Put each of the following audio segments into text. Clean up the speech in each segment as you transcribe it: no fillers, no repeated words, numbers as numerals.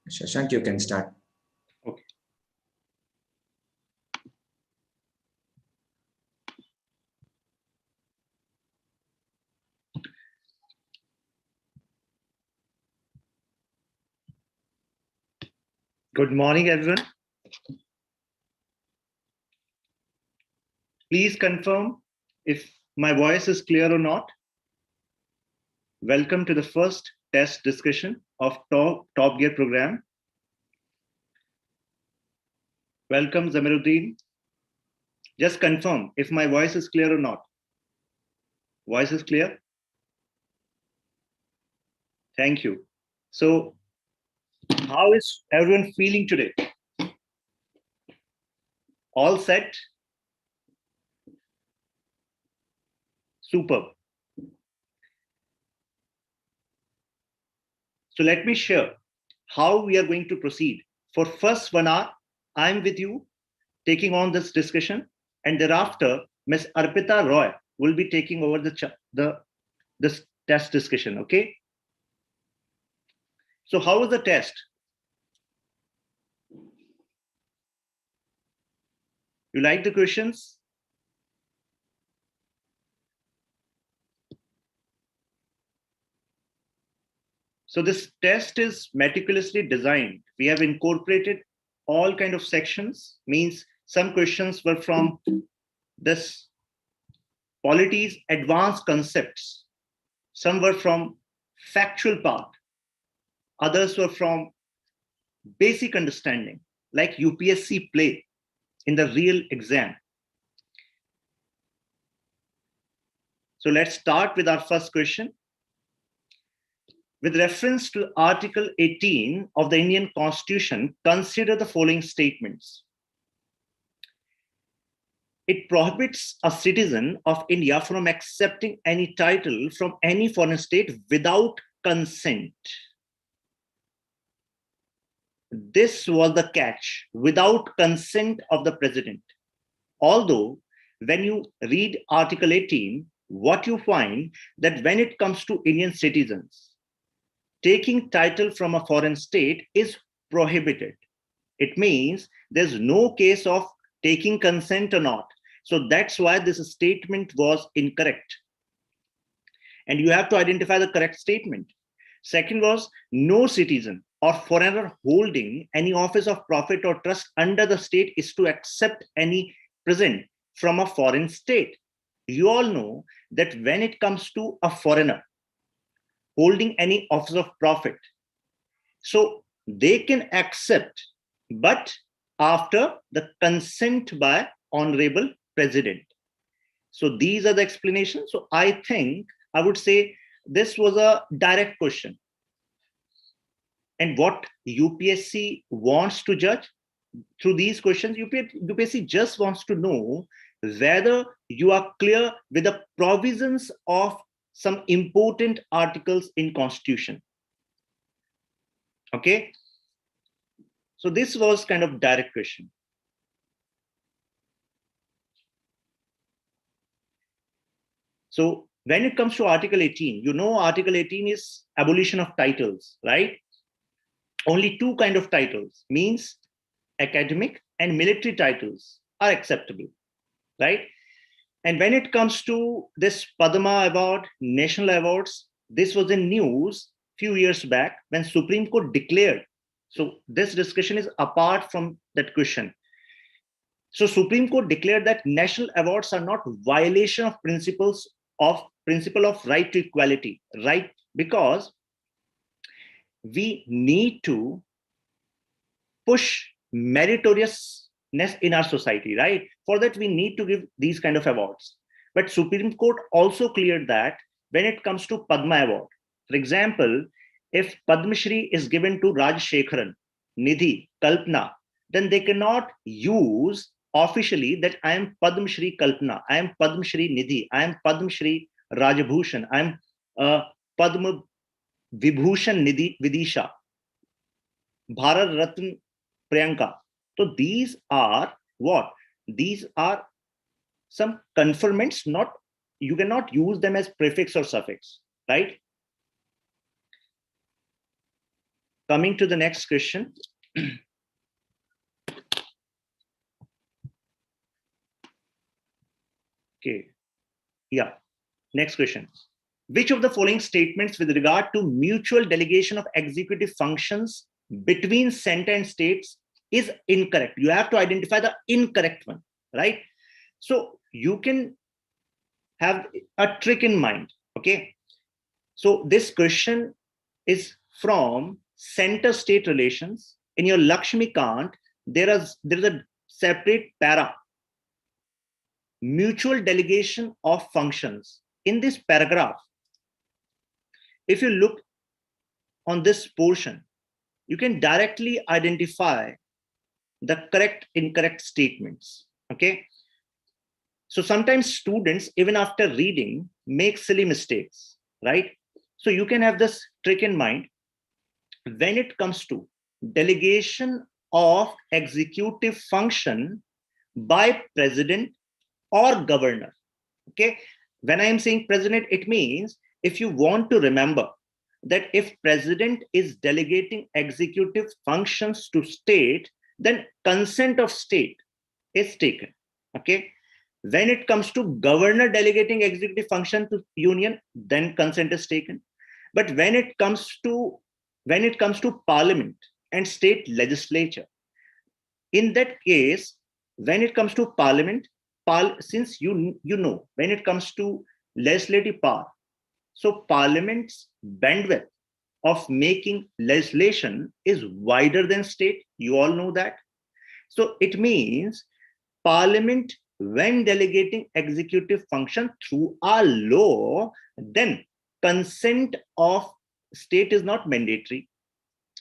Shashank, you can start. Okay. Good morning, everyone. Please confirm if my voice is clear or not. Welcome to the first test discussion of Top Gear program. Welcome, Zamiruddin. Just confirm if my voice is clear or not. Voice is clear? Thank you. So, how is everyone feeling today? All set? Superb. So let me share how we are going to proceed. For first 1 hour, I'm with you taking on this discussion, and thereafter, Ms. Arpita Roy will be taking over this test discussion, okay? So how was the test? You like the questions? So this test is meticulously designed. We have incorporated all kind of sections, means some questions were from this polity's advanced concepts. Some were from factual part. Others were from basic understanding, like UPSC play in the real exam. So let's start with our first question. With reference to Article 18 of the Indian Constitution, consider the following statements. It prohibits a citizen of India from accepting any title from any foreign state without consent. This was the catch, without consent of the president. Although, when you read Article 18, what you find that when it comes to Indian citizens, taking title from a foreign state is prohibited. It means there's no case of taking consent or not. So that's why this statement was incorrect. And you have to identify the correct statement. Second was, no citizen or foreigner holding any office of profit or trust under the state is to accept any present from a foreign state. You all know that when it comes to a foreigner holding any office of profit, so they can accept, but after the consent by Honorable President. So these are the explanations. So I think I would say this was a direct question. And what UPSC wants to judge through these questions, UPSC just wants to know whether you are clear with the provisions of some important articles in Constitution. Okay. So this was kind of direct question. So when it comes to Article 18, you know Article 18 is abolition of titles, right? Only two kind of titles, means academic and military titles are acceptable, right? And when it comes to this Padma Award, national awards, this was in news few years back when Supreme Court declared. So this discussion is apart from that question. So Supreme Court declared that national awards are not violation of principle of right to equality, right? Because we need to push meritoriousness in our society, right? For that, we need to give these kind of awards. But Supreme Court also cleared that when it comes to Padma Award, for example, if Padma Shri is given to Rajshekharan, Nidhi, Kalpana, then they cannot use officially that I am Padma Shri Kalpana, I am Padma Shri Nidhi, I am Padma Shri Rajabhushan, I am Padma Vibhushan Nidhi Vidisha, Bharat Ratna Priyanka. So these are what? These are some conferments, not, you cannot use them as prefix or suffix, right? Coming to the next question. Okay, yeah, next question. Which of the following statements with regard to mutual delegation of executive functions between center and states is incorrect? You have to identify the incorrect one, right? So you can have a trick in mind, okay? So this question is from center-state relations. In your Lakshmikant, there is a separate para, mutual delegation of functions. In this paragraph, if you look on this portion, you can directly identify the correct, incorrect statements, okay? So sometimes students, even after reading, make silly mistakes, right? So you can have this trick in mind. When it comes to delegation of executive function by president or governor, okay? When I am saying president, it means if you want to remember that if president is delegating executive functions to state, then consent of state is taken, okay? When it comes to governor delegating executive function to union, then consent is taken. But when it comes to parliament and state legislature, in that case, when it comes to parliament, since you know, when it comes to legislative power, so parliament's bandwidth of making legislation is wider than state. You all know that. So it means parliament, when delegating executive function through a law, then consent of state is not mandatory.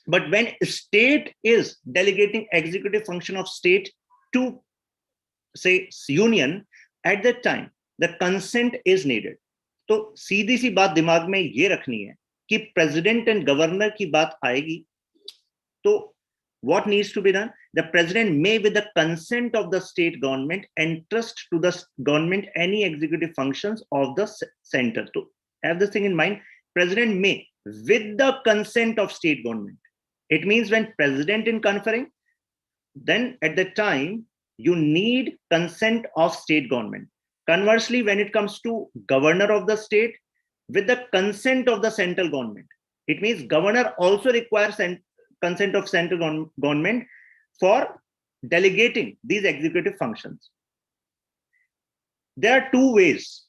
But when state is delegating executive function of state to, say, union, at that time, the consent is needed. तो सीधी सी बात दिमाग में ये रखनी है कि president and governor की बात आएगी तो what needs to be done? The president may, with the consent of the state government, entrust to the government any executive functions of the center. So have this thing in mind. President may, with the consent of state government. It means when president is conferring, then at the time you need consent of state government. Conversely, when it comes to governor of the state, with the consent of the central government, it means governor also requires consent of central government for delegating these executive functions. There are two ways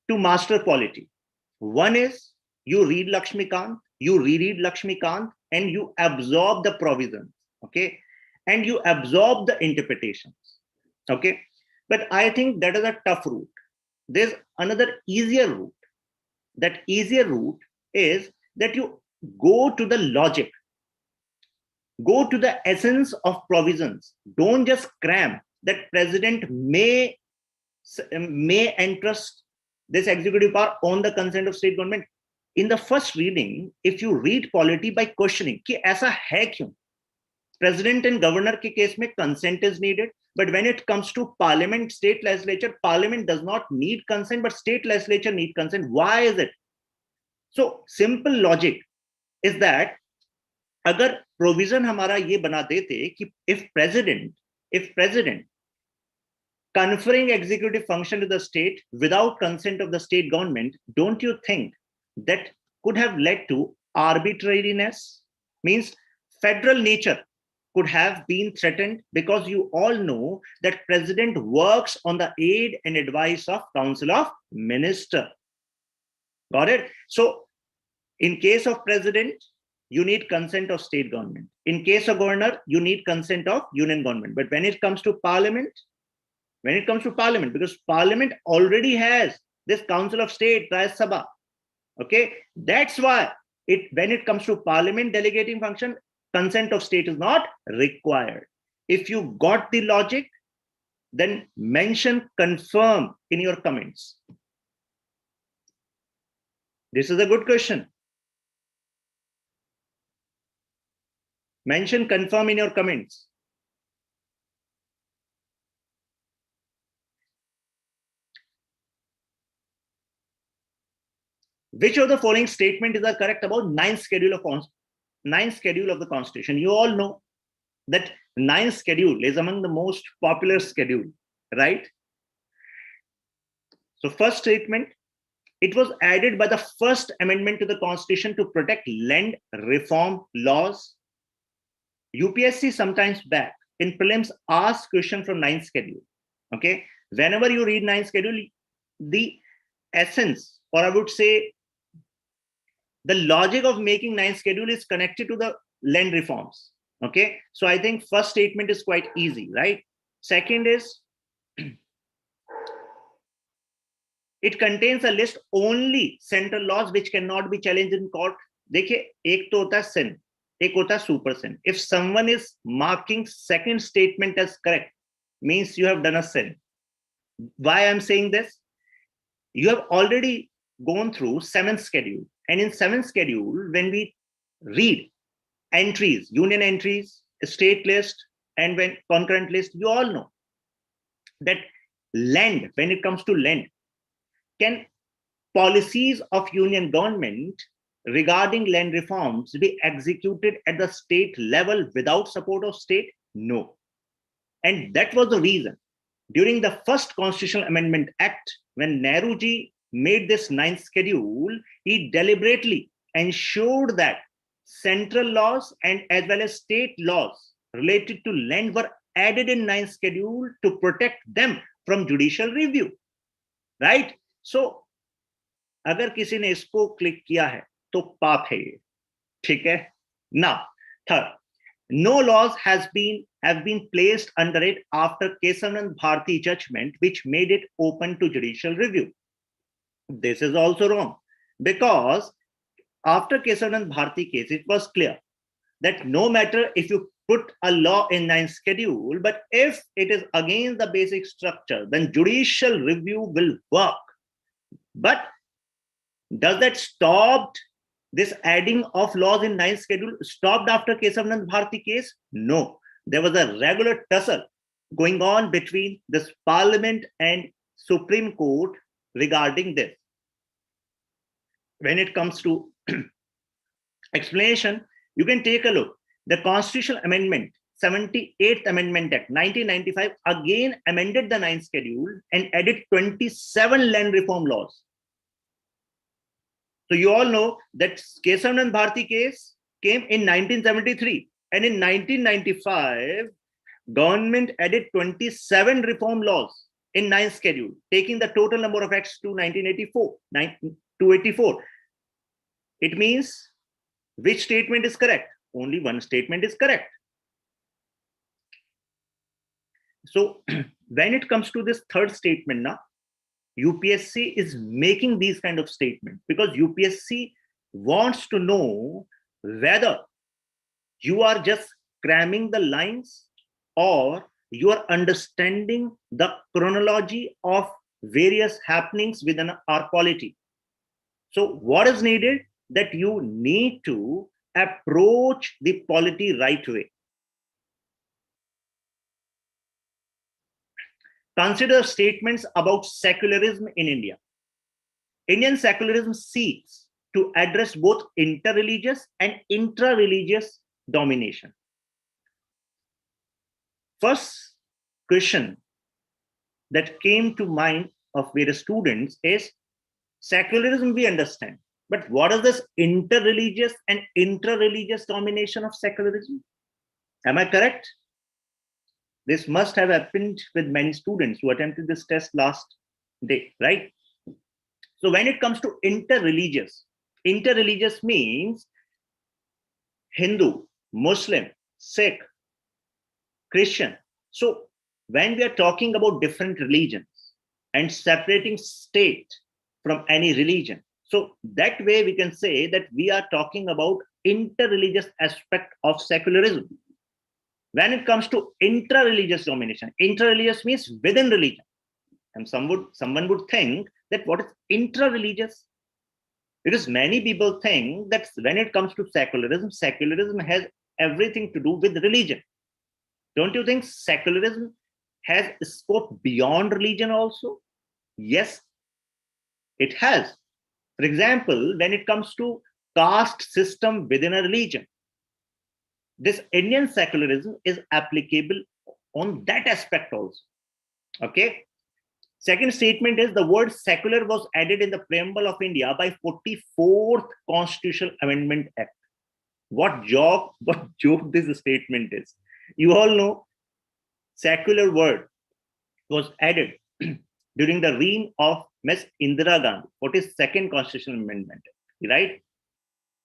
to master quality. One is you read Lakshmikant, you reread Lakshmikant, and you absorb the provisions, okay? And you absorb the interpretations, okay? But I think that is a tough route. There's another easier route. That easier route is that you go to the logic, go to the essence of provisions. Don't just cram that president may entrust this executive power on the consent of state government. In the first reading, if you read polity by questioning कि ऐसा है क्यों? President and governor के case में consent is needed, but when it comes to parliament, state legislature, parliament does not need consent, but state legislature need consent. Why is it? So simple logic is that अगर provision हमारा ये बना देते कि if president conferring executive function to the state without consent of the state government, don't you think that could have led to arbitrariness, means federal nature could have been threatened, because you all know that president works on the aid and advice of Council of Minister. Got it? So in case of president, you need consent of state government. In case of governor, you need consent of union government. But when it comes to parliament, because parliament already has this Council of State, Rajya Sabha. Okay, that's why when it comes to parliament delegating function, consent of state is not required. If you got the logic, then mention confirm in your comments. This is a good question. Mention confirm in your comments. Which of the following statement is correct about ninth schedule of the Constitution? You all know that ninth schedule is among the most popular schedule, right? So first statement, it was added by the first amendment to the Constitution to protect land reform laws. UPSC sometimes back in prelims ask question from ninth schedule. Okay, whenever you read ninth schedule, the essence, or I would say the logic of making ninth schedule is connected to the land reforms. Okay, so I think first statement is quite easy, right? Second is it contains a list only central laws which cannot be challenged in court. देखिए, एक तो होता है sin, एक होता है super sin. If someone is marking second statement as correct, means you have done a sin. Why I'm saying this? You have already gone through seventh schedule, and in seventh schedule, when we read entries, union entries, state list, and when concurrent list, you all know that land, when it comes to land, can policies of union government regarding land reforms be executed at the state level without support of state? No. And that was the reason during the first Constitutional Amendment Act, when Nehruji made this ninth schedule, he deliberately ensured that central laws and as well as state laws related to land were added in ninth schedule to protect them from judicial review, right? So अगर किसी ने इसको click किया है तो पाप है ये, ठीक है? Now, third, no laws have been placed under it after Kesavanand Bharati judgment, which made it open to judicial review. This is also wrong, because after Kesavanand Bharati case, it was clear that no matter if you put a law in ninth schedule, but if it is against the basic structure, then judicial review will work. But does that stop this adding of laws in ninth schedule? Stopped after Kesavanand Bharati case? No. There was a regular tussle going on between this Parliament and Supreme Court regarding this. When it comes to explanation, you can take a look. The Constitutional Amendment, 78th Amendment Act, 1995, again amended the ninth schedule and added 27 land reform laws. So you all know that Kesavanand Bharati case came in 1973, and in 1995, government added 27 reform laws in ninth schedule, taking the total number of acts to 284. It means which statement is correct? Only one statement is correct. So when it comes to this third statement now, UPSC is making these kind of statements because UPSC wants to know whether you are just cramming the lines or you are understanding the chronology of various happenings within our polity. So what is needed? That you need to approach the polity right way. Consider statements about secularism in India. Indian secularism seeks to address both interreligious and intra-religious domination. First question that came to mind of various students is, secularism we understand. But what is this interreligious and intra-religious domination of secularism? Am I correct? This must have happened with many students who attempted this test last day, right? So when it comes to interreligious means Hindu, Muslim, Sikh, Christian. So when we are talking about different religions and separating state from any religion, so that way we can say that we are talking about interreligious aspect of secularism. When it comes to intra-religious domination, intra-religious means within religion. And someone would think that what is intra-religious? Because many people think that when it comes to secularism, secularism has everything to do with religion. Don't you think secularism has scope beyond religion also? Yes, it has. For example, when it comes to caste system within a religion, this Indian secularism is applicable on that aspect also. Okay. Second statement is the word secular was added in the preamble of India by 44th Constitutional Amendment Act. What joke this statement is. You all know secular word was added during the reign of Ms. Indira Gandhi, 42nd Constitutional Amendment, right?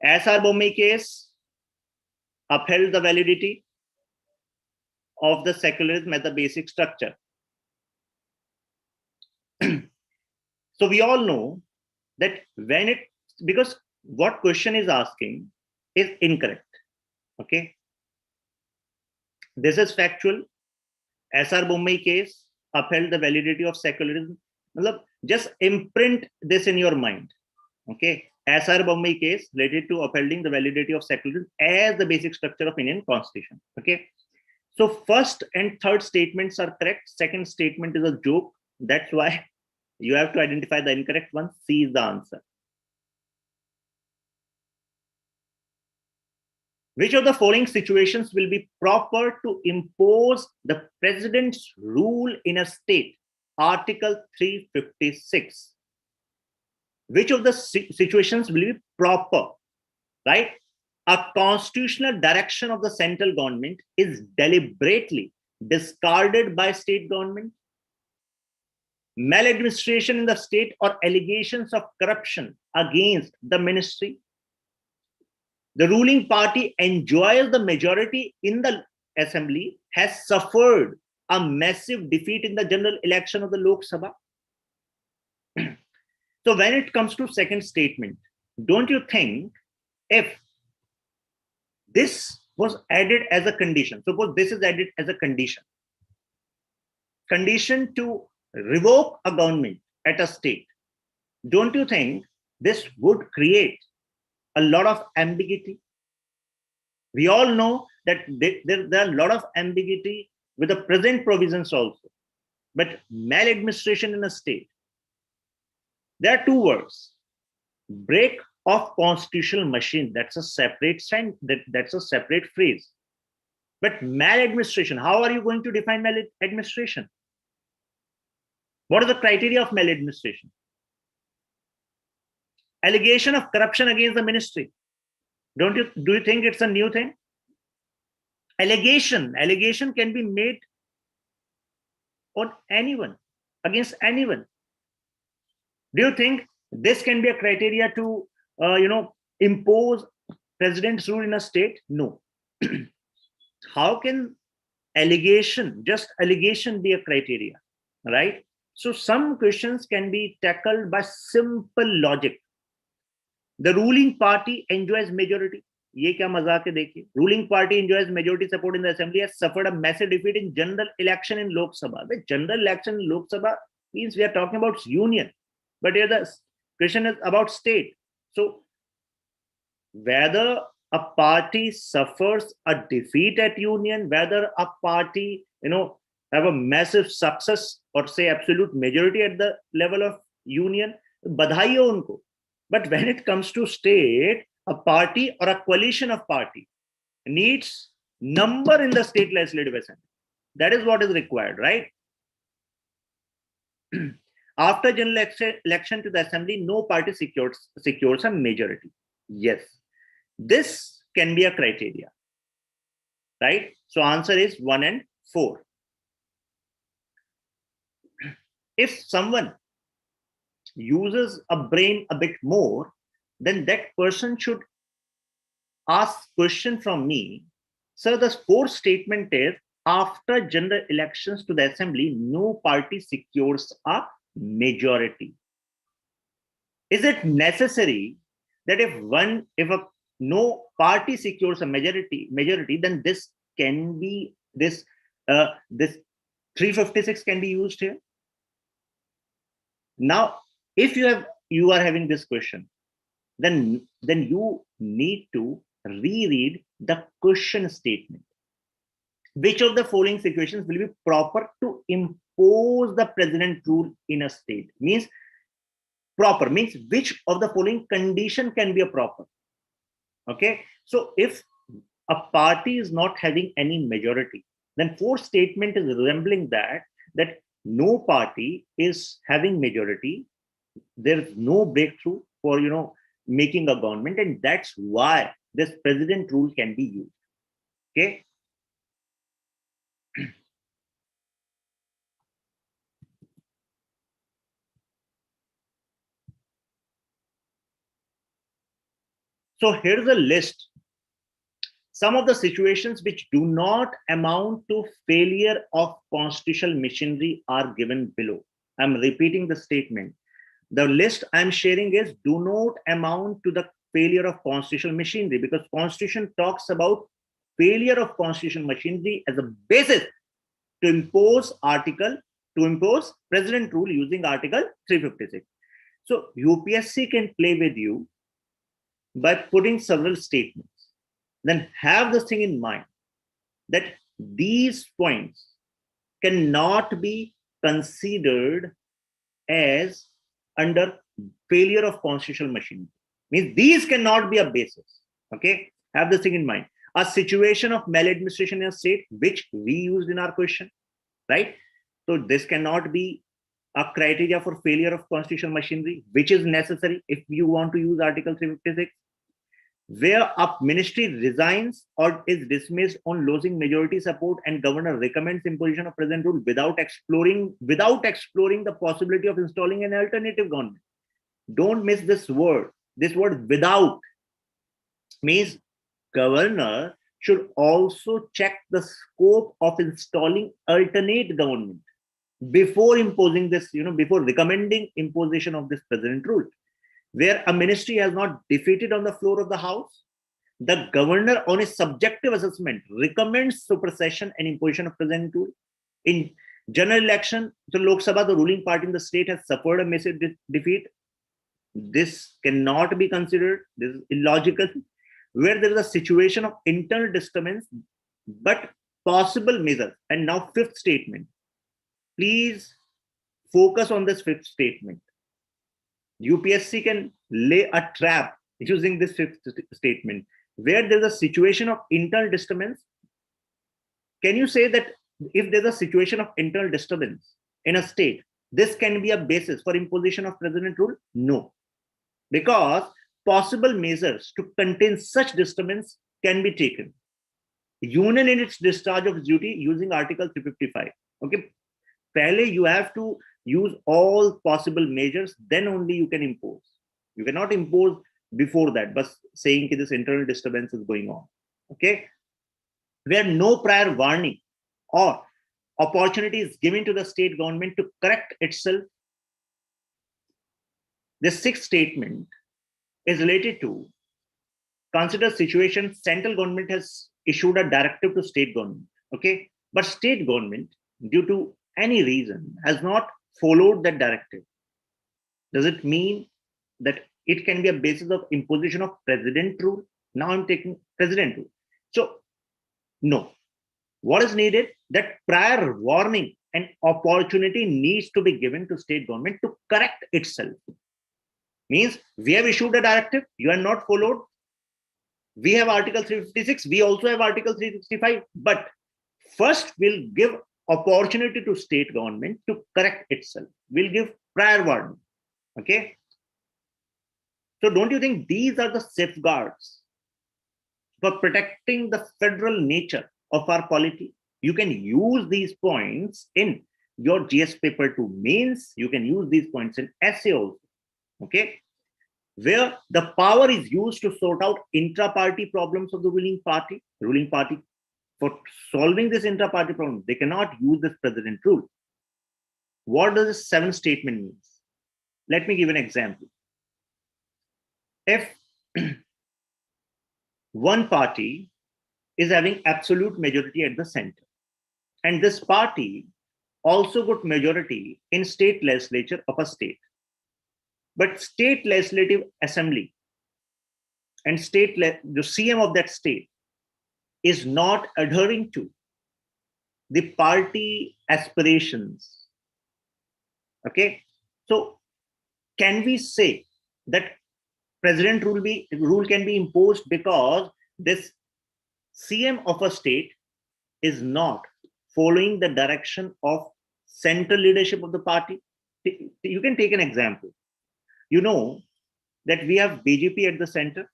S.R. Bommai case upheld the validity of the secularism as the basic structure. So we all know that because what question is asking is incorrect. Okay. This is factual. S.R. Bommai case upheld the validity of secularism. Just imprint this in your mind. Okay. S.R. Bommai case related to upholding the validity of secularism as the basic structure of Indian Constitution. Okay. So first and third statements are correct. Second statement is a joke. That's why you have to identify the incorrect one. C is the answer. Which of the following situations will be proper to impose the president's rule in a state? Article 356. Which of the situations will be proper? Right? A constitutional direction of the central government is deliberately discarded by state government. Maladministration in the state or allegations of corruption against the ministry. The ruling party enjoys the majority in the assembly, has suffered a massive defeat in the general election of the Lok Sabha. So when it comes to second statement, don't you think if this was added as a condition, suppose this is added as a condition to revoke a government at a state, don't you think this would create a lot of ambiguity? We all know that there are a lot of ambiguity with the present provisions also. But maladministration in a state, there are two words: break of constitutional machine. That's a separate sign. That's a separate phrase. But maladministration, how are you going to define maladministration? What is the criteria of maladministration? Allegation of corruption against the ministry. Do you think it's a new thing? Allegation can be made on anyone, against anyone. Do you think this can be a criteria to impose president's rule in a state? No. How can just allegation be a criteria, right? So some questions can be tackled by simple logic. The ruling party enjoys majority. Ye kya mazak hai dekhiye. Ruling party enjoys majority support in the assembly, has suffered a massive defeat in general election in Lok Sabha. The general election in Lok Sabha means we are talking about union. But here the question is about state. So whether a party suffers a defeat at union, whether a party, have a massive success or say absolute majority at the level of union, badhai ho unko. But when it comes to state, a party or a coalition of party needs number in the state legislative assembly. That is what is required, right? After general election to the assembly, no party secures a majority. Yes, this can be a criteria, right? So answer is 1 and 4. If someone uses a brain a bit more, then that person should ask question from me. Sir, the fourth statement is, after general elections to the assembly, no party secures a majority. Is it necessary that if no party secures a majority, then this can be this 356 can be used here? Now, if you are having this question, then you need to reread the question statement. Which of the following situations will be proper to impose the president rule in a state? Means proper means which of the following condition can be a proper. Okay, so if a party is not having any majority, then fourth statement is resembling that no party is having majority. There is no breakthrough for making a government, and that's why this president rule can be used. Okay. So here's a list. Some of the situations which do not amount to failure of constitutional machinery are given below. I'm repeating the statement. The list I'm sharing is do not amount to the failure of constitutional machinery, because Constitution talks about failure of constitutional machinery as a basis to impose president rule using Article 356. So UPSC can play with you by putting several statements. Then have this thing in mind that these points cannot be considered as under failure of constitutional machinery. Means these cannot be a basis. Okay, have this thing in mind. A situation of maladministration in a state, which we used in our question, right? So this cannot be a criteria for failure of constitutional machinery, which is necessary if you want to use Article 356. Where a ministry resigns or is dismissed on losing majority support and governor recommends imposition of present rule without exploring the possibility of installing an alternative government. Don't miss this word. This word without means governor should also check the scope of installing alternate government before imposing this, before recommending imposition of this present rule. Where a ministry has not defeated on the floor of the House, the governor on a subjective assessment recommends supersession and imposition of present rule. In general election, the Lok Sabha, the ruling party in the state has suffered a massive defeat. This cannot be considered. This is illogical. Where there is a situation of internal disturbance, but possible measures. And now fifth statement. Please focus on this fifth statement. UPSC can lay a trap using this fifth statement. Where there's a situation of internal disturbance, can you say that if there's a situation of internal disturbance in a state, this can be a basis for imposition of president rule? No, because possible measures to contain such disturbance can be taken. Union in its discharge of duty using Article 355. Okay, Pehle, you have to use all possible measures, then only you can impose. You cannot impose before that, but saying that this internal disturbance is going on. Okay, where no prior warning or opportunity is given to the state government to correct itself. The sixth statement is related to consider situation central government has issued a directive to state government. Okay, but state government, due to any reason, has not followed that directive. Does it mean that it can be a basis of imposition of president rule? Now I'm taking president rule. So no. What is needed? That prior warning and opportunity needs to be given to state government to correct itself. Means we have issued a directive, you are not followed. We have Article 356, we also have Article 365, but first we'll give opportunity to state government to correct itself. We'll give prior warning. Okay. So don't you think these are the safeguards for protecting the federal nature of our polity? You can use these points in your GS paper 2 mains. You can use these points in essay also. Okay. Where the power is used to sort out intra-party problems of the ruling party. For solving this intra-party problem, they cannot use this president rule. What does this 7th statement mean? Let me give an example. If one party is having absolute majority at the center, and this party also got majority in state legislature of a state, but state legislative assembly and the CM of that state is not adhering to the party aspirations. Okay, so can we say that president rule can be imposed because this CM of a state is not following the direction of central leadership of the party? You can take an example. You know that we have BJP at the center,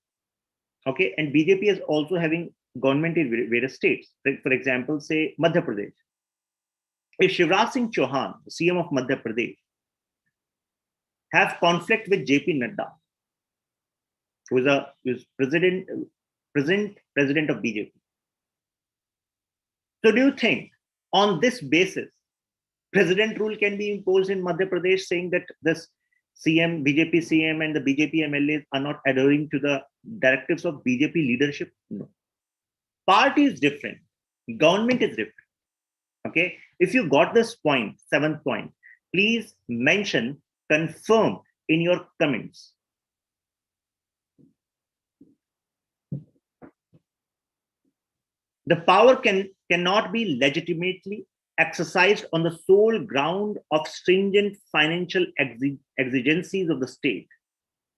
okay, and BJP is also having government in various states. For example, say Madhya Pradesh. If Shivraj Singh Chauhan, the CM of Madhya Pradesh, have conflict with JP Nadda, who is present president of BJP. So do you think on this basis, president rule can be imposed in Madhya Pradesh, saying that this CM, BJP CM and the BJP MLAs are not adhering to the directives of BJP leadership? No. Party is different. Government is different. Okay. If you got this point, 7th point, please mention, confirm in your comments. The power cannot be legitimately exercised on the sole ground of stringent financial exigencies of the state.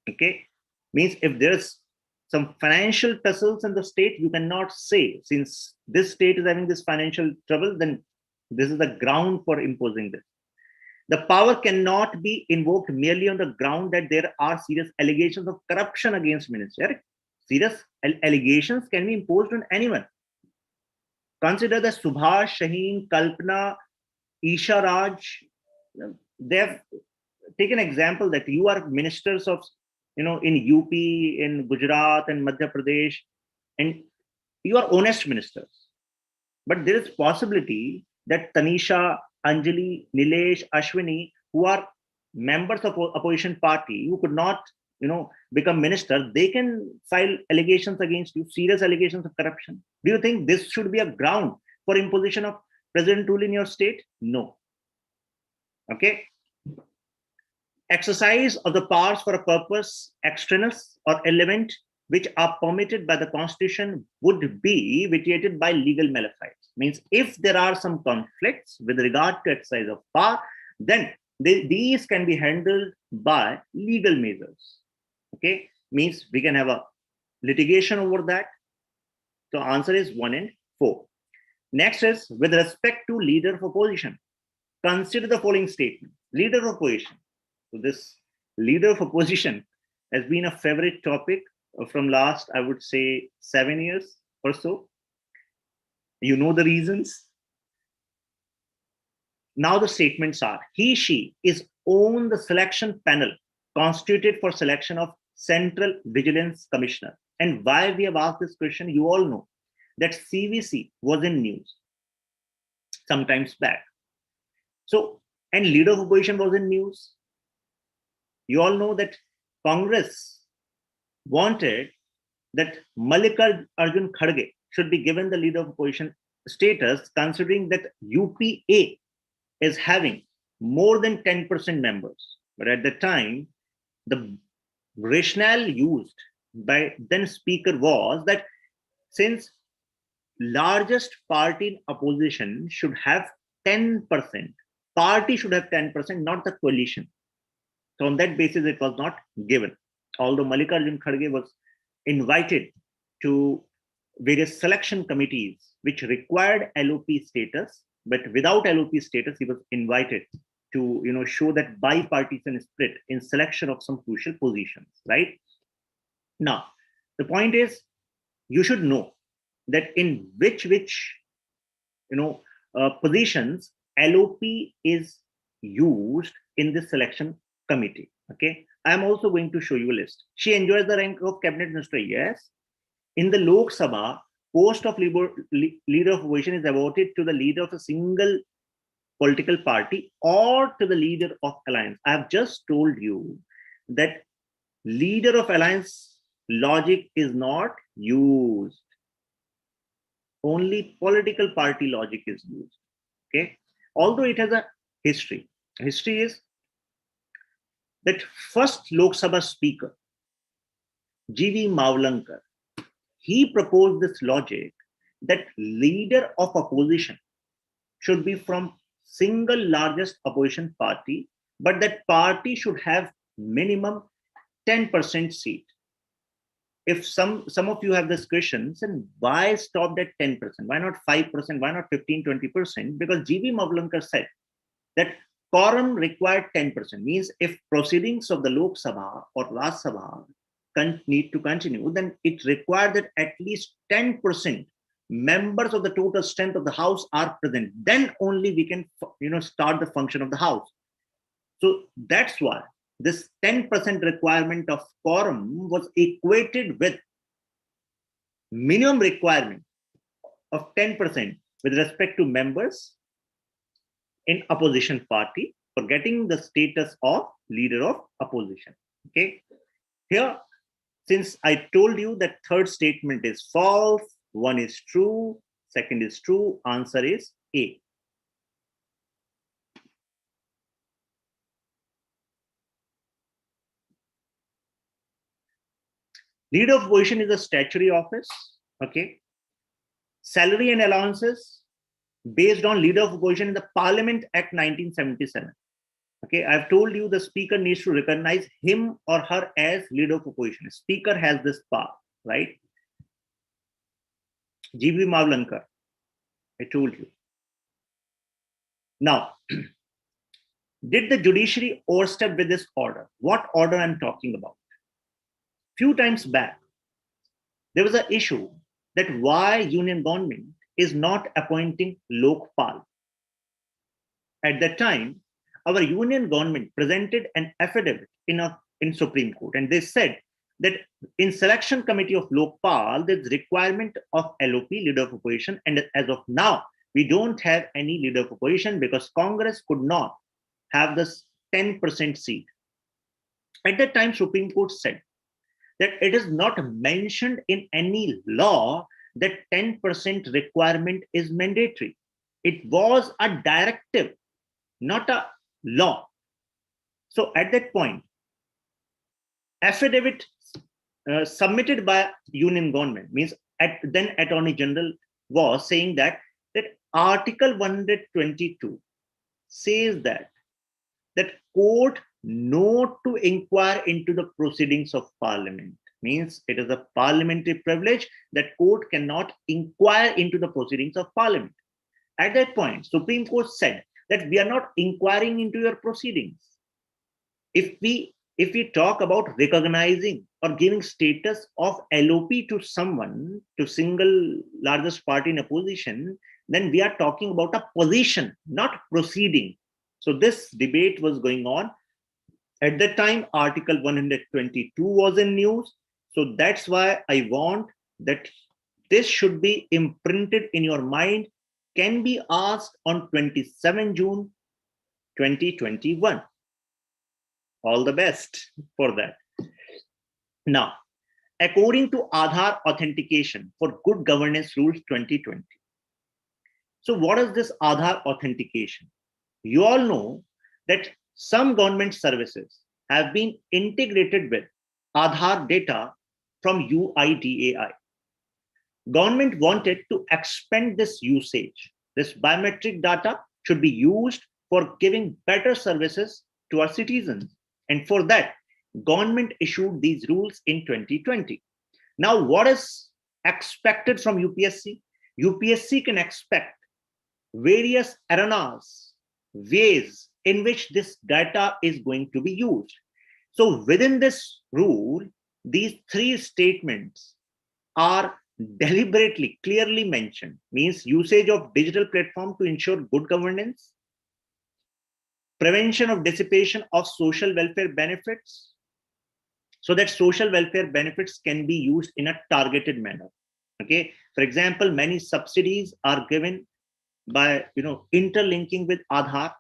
Okay, means if there's some financial tussles in the state, you cannot say, since this state is having this financial trouble, then this is the ground for imposing this. The power cannot be invoked merely on the ground that there are serious allegations of corruption against minister. Serious allegations can be imposed on anyone. Consider the Subhash, Shaheen, Kalpana, Isha Raj. They have taken example that you are ministers of, in UP, in Gujarat and Madhya Pradesh, and you are honest ministers. But there is possibility that Tanisha, Anjali, Nilesh, Ashwini, who are members of opposition party, who could not, become minister, they can file allegations against you, serious allegations of corruption. Do you think this should be a ground for imposition of president rule in your state? No. Okay. Exercise of the powers for a purpose extraneous or element which are permitted by the constitution would be vitiated by legal malefice. Means if there are some conflicts with regard to exercise of power, then these can be handled by legal measures. Okay, means we can have a litigation over that. So answer is 1 and 4. Next is with respect to leader of opposition. Consider the following statement. Leader of opposition. So this leader of opposition has been a favorite topic from last, I would say, 7 years or so. You know the reasons. Now the statements are, he, she is on the selection panel constituted for selection of Central Vigilance Commissioner. And why we have asked this question, you all know that CVC was in news sometimes back. So, and leader of opposition was in news. You all know that Congress wanted that Mallikarjun Kharge should be given the leader of opposition status, considering that UPA is having more than 10% members. But at the time, the rationale used by then speaker was that since largest party in opposition should have 10%, party should have 10%, not the coalition. So on that basis, it was not given. Although Mallikarjun Kharge was invited to various selection committees which required LOP status, but without LOP status, he was invited to show that bipartisan split in selection of some crucial positions, right? Now, the point is, you should know that in which positions LOP is used in the selection committee. Okay, I am also going to show you a list. She enjoys the rank of cabinet minister. Yes. In the Lok Sabha, post of leader of opposition is awarded to the leader of a single political party or to the leader of alliance. I have just told you that leader of alliance logic is not used. Only political party logic is used. Okay, although it has a history. History is that first Lok Sabha speaker, G.V. Mavlankar, he proposed this logic that leader of opposition should be from single largest opposition party, but that party should have minimum 10% seat. If some of you have this question, then why stop at 10%? Why not 5%? Why not 15, 20%? Because G.V. Mavlankar said that quorum required 10%, means if proceedings of the Lok Sabha or Rajya Sabha need to continue, then it required that at least 10% members of the total strength of the house are present. Then only we can start the function of the house. So that's why this 10% requirement of quorum was equated with minimum requirement of 10% with respect to members in opposition party for getting the status of leader of opposition. Okay, here, since I told you that third statement is false, one is true, second is true, answer is A. Leader of opposition is a statutory office. Okay, salary and allowances based on leader of opposition in the Parliament Act 1977. Okay, I've told you the speaker needs to recognize him or her as leader of opposition. Speaker has this power, right? G.V. Mavlankar, I told you. Now, did the judiciary overstep with this order? What order I'm talking about? Few times back, there was an issue that why union government is not appointing Lokpal. At that time, our union government presented an affidavit in Supreme Court, and they said that in selection committee of Lokpal, there's requirement of LOP, leader of opposition, and as of now, we don't have any leader of opposition because Congress could not have this 10% seat. At that time, Supreme Court said that it is not mentioned in any law that 10% requirement is mandatory. It was a directive, not a law. So at that point, affidavit submitted by union government, means then Attorney General was saying that Article 122 says that court not to inquire into the proceedings of Parliament, means it is a parliamentary privilege that court cannot inquire into the proceedings of Parliament. At that point, Supreme Court said that we are not inquiring into your proceedings. If we talk about recognizing or giving status of LOP to someone, to single largest party in opposition, then we are talking about a position, not proceeding. So this debate was going on. At that time, Article 122 was in news. So that's why I want that this should be imprinted in your mind, can be asked on 27 June 2021. All the best for that. Now, according to Aadhaar Authentication for Good Governance Rules 2020. So what is this Aadhaar authentication? You all know that some government services have been integrated with Aadhaar data from UIDAI. Government wanted to expand this usage. This biometric data should be used for giving better services to our citizens. And for that, government issued these rules in 2020. Now, what is expected from UPSC? UPSC can expect various arenas, ways in which this data is going to be used. So within this rule, these three statements are deliberately, clearly mentioned, means usage of digital platform to ensure good governance, prevention of dissipation of social welfare benefits, so that social welfare benefits can be used in a targeted manner. Okay, for example, many subsidies are given by interlinking with Aadhaar.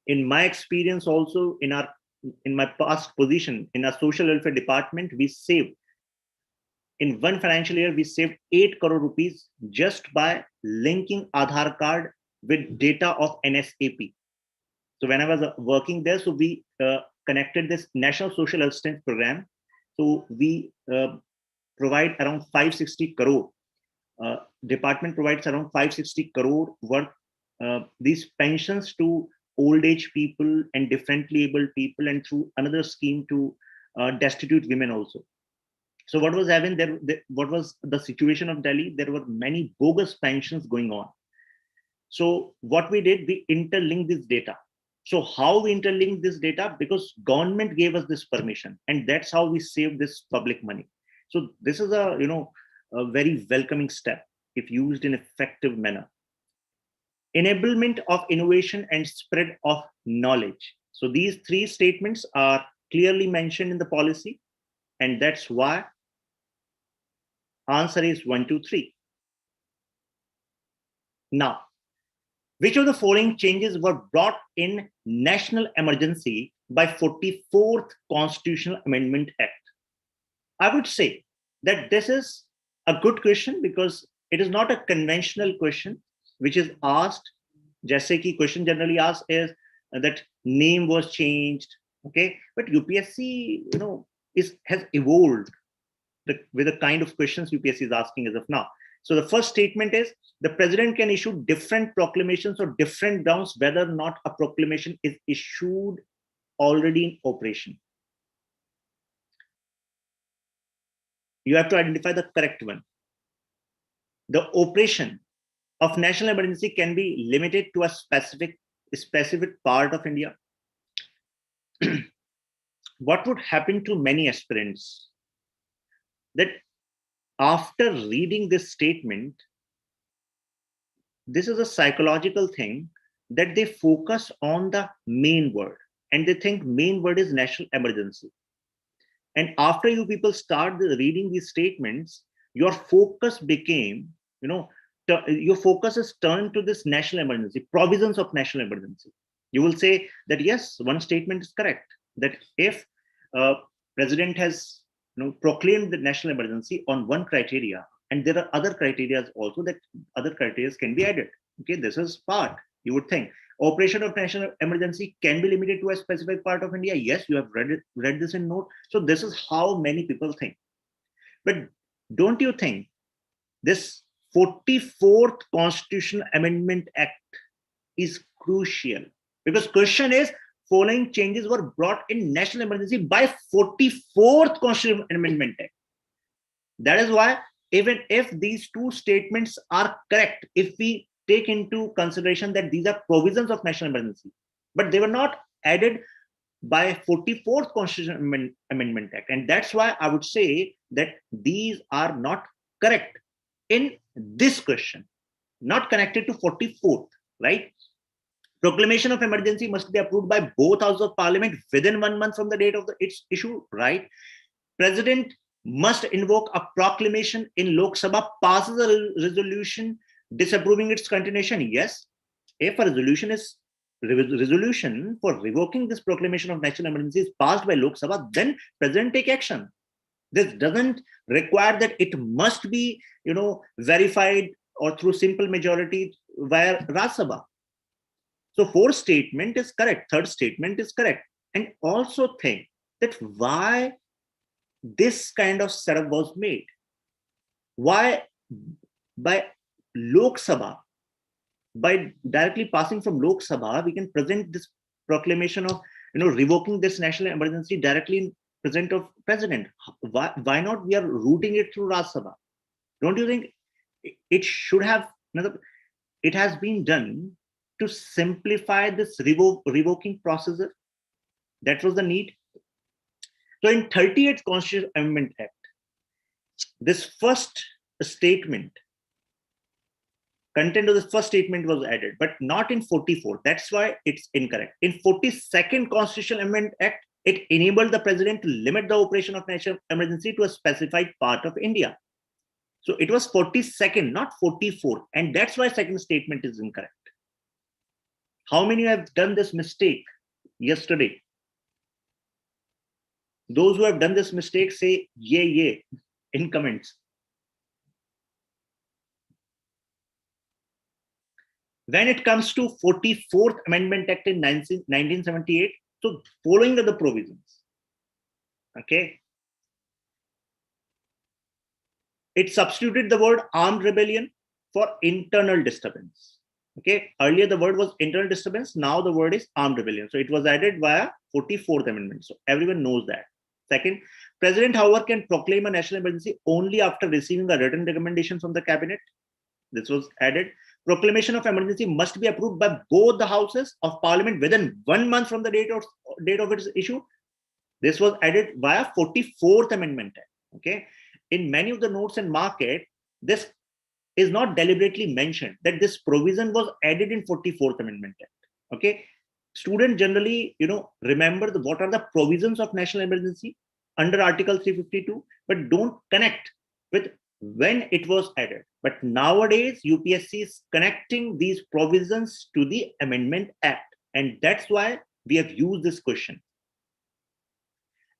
In my experience, also in my past position in our social welfare department, we saved in one financial year, we saved 8 crore rupees just by linking Aadhaar card with data of NSAP. So when I was working there, so we connected this National Social Assistance Program. So we provide around 560 crore. Department provides around 560 crore worth these pensions to old age people and differently abled people, and through another scheme to destitute women also. So what was happening there? What was the situation of Delhi? There were many bogus pensions going on. So what we did, we interlinked this data. So how we interlinked this data? Because government gave us this permission, and that's how we saved this public money. So this is a very welcoming step if used in effective manner. Enablement of innovation and spread of knowledge. So these three statements are clearly mentioned in the policy, and that's why answer is 1, 2, 3. Now, which of the following changes were brought in national emergency by 44th Constitutional Amendment Act? I would say that this is a good question because it is not a conventional question which is asked. Jaise ki question generally asked is that name was changed, okay? But UPSC, has evolved with the kind of questions UPSC is asking as of now. So the first statement is the president can issue different proclamations or different grounds whether or not a proclamation is issued already in operation. You have to identify the correct one. The operation of national emergency can be limited to a specific part of India. What would happen to many aspirants? That after reading this statement, this is a psychological thing that they focus on the main word and they think main word is national emergency. And after you people start reading these statements, your focus became, your focus is turned to this national emergency, provisions of national emergency. You will say that yes, one statement is correct, that if president has proclaimed the national emergency on one criteria, and there are other criteria also, that other criteria can be added. Okay, this is part, you would think. Operation of national emergency can be limited to a specific part of India. Yes, you have read this in note. So this is how many people think. But don't you think this 44th Constitutional Amendment Act is crucial? Because question is, following changes were brought in national emergency by 44th Constitutional Amendment Act. That is why even if these two statements are correct, if we take into consideration that these are provisions of national emergency, but they were not added by 44th Constitutional Amendment Act. And that's why I would say that these are not correct in this question, not connected to 44th, right? Proclamation of emergency must be approved by both houses of parliament within 1 month from the date of its issue, right? President must invoke a proclamation in Lok Sabha, passes a resolution disapproving its continuation. Yes, if a resolution for revoking this proclamation of national emergency is passed by Lok Sabha, then president take action. This doesn't require that it must be, verified or through simple majority via Rajya Sabha. So fourth statement is correct. Third statement is correct. And also think that why this kind of setup was made. Why by Lok Sabha, by directly passing from Lok Sabha, we can present this proclamation of revoking this national emergency directly in presence of president. Why not we are routing it through Rajya Sabha? Don't you think it should have? It has been done to simplify this revoking procedure. That was the need. So in 38th Constitutional Amendment Act, this first statement, content of the first statement was added, but not in 44. That's why it's incorrect. In 42nd Constitutional Amendment Act, it enabled the president to limit the operation of national emergency to a specified part of India. So it was 42nd, not 44. And that's why second statement is incorrect. How many have done this mistake yesterday? Those who have done this mistake say yay in comments. When it comes to 44th Amendment Act in 1978, so following are the provisions. Okay. It substituted the word armed rebellion for internal disturbance. Okay. Earlier the word was internal disturbance. Now the word is armed rebellion. So it was added via 44th Amendment. So everyone knows that. Second, President, however, can proclaim a national emergency only after receiving a written recommendation from the cabinet. This was added. Proclamation of emergency must be approved by both the houses of parliament within 1 month from the date of its issue. This was added via 44th Amendment Act. Okay. In many of the notes and market, this is not deliberately mentioned that this provision was added in 44th Amendment Act. Okay. Students generally, remember what are the provisions of national emergency under Article 352, but don't connect with when it was added. But nowadays, UPSC is connecting these provisions to the Amendment Act. And that's why we have used this question.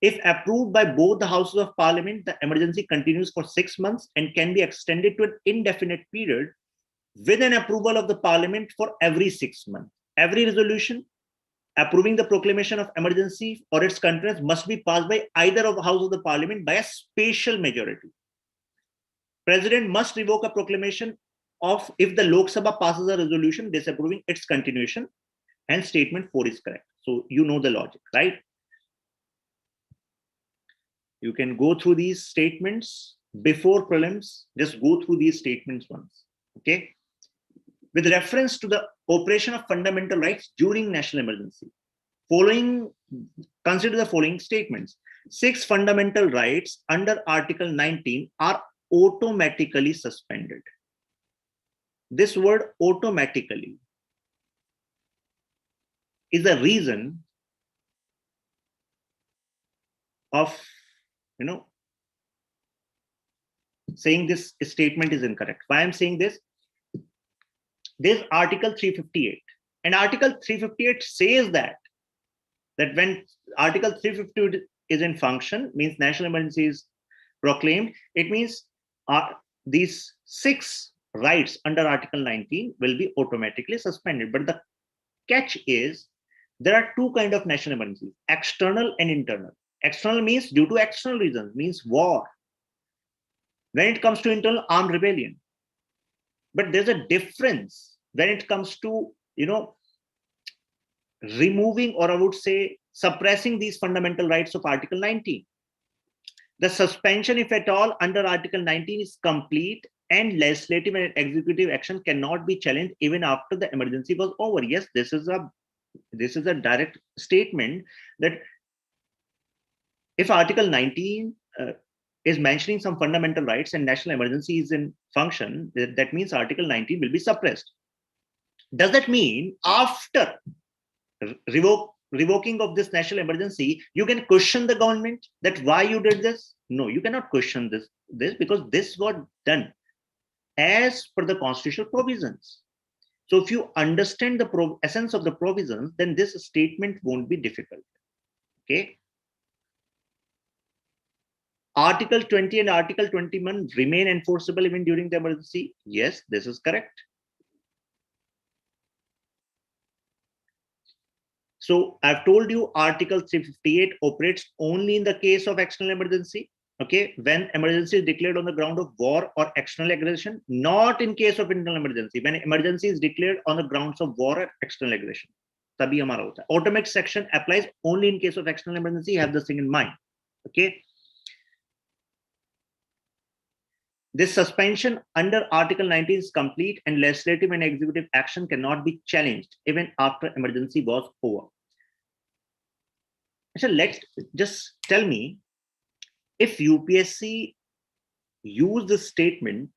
If approved by both the houses of parliament, the emergency continues for 6 months and can be extended to an indefinite period with an approval of the parliament for every 6 months. Every resolution approving the proclamation of emergency or its contents must be passed by either of the house of the parliament by a special majority. President must revoke a proclamation of if the Lok Sabha passes a resolution disapproving its continuation, and statement 4 is correct. So you know the logic, right? You can go through these statements before prelims. Just go through these statements once. Okay. With reference to the operation of fundamental rights during national emergency, consider the following statements. 6 fundamental rights under Article 19 are automatically suspended. This word automatically is a reason of saying this statement is incorrect. Why I'm saying this? There's Article 358, and Article 358 says that when Article 358 is in function, means national emergency is proclaimed, it means these 6 rights under Article 19 will be automatically suspended. But the catch is there are 2 kinds of national emergencies, external and internal. External means due to external reasons, means war. When it comes to internal, armed rebellion. But there's a difference when it comes to, removing, or I would say suppressing these fundamental rights of Article 19. The suspension, if at all, under Article 19 is complete, and legislative and executive action cannot be challenged even after the emergency was over. Yes, this is a direct statement that if Article 19 is mentioning some fundamental rights and national emergency is in function, that means Article 19 will be suppressed. Does that mean after revoking of this national emergency, you can question the government that why you did this? No, you cannot question this because this was done as per the constitutional provisions. So if you understand the essence of the provisions, then this statement won't be difficult. Okay. Article 20 and Article 21 remain enforceable even during the emergency. Yes, this is correct. So I've told you Article 358 operates only in the case of external emergency. Okay, when emergency is declared on the ground of war or external aggression, not in case of internal emergency. When emergency is declared on the grounds of war or external aggression, tabhi hamara hota hai. Automatic section applies only in case of external emergency. Have this thing in mind. Okay. This suspension under Article 19 is complete and legislative and executive action cannot be challenged even after emergency was over. So just tell me, if UPSC use this statement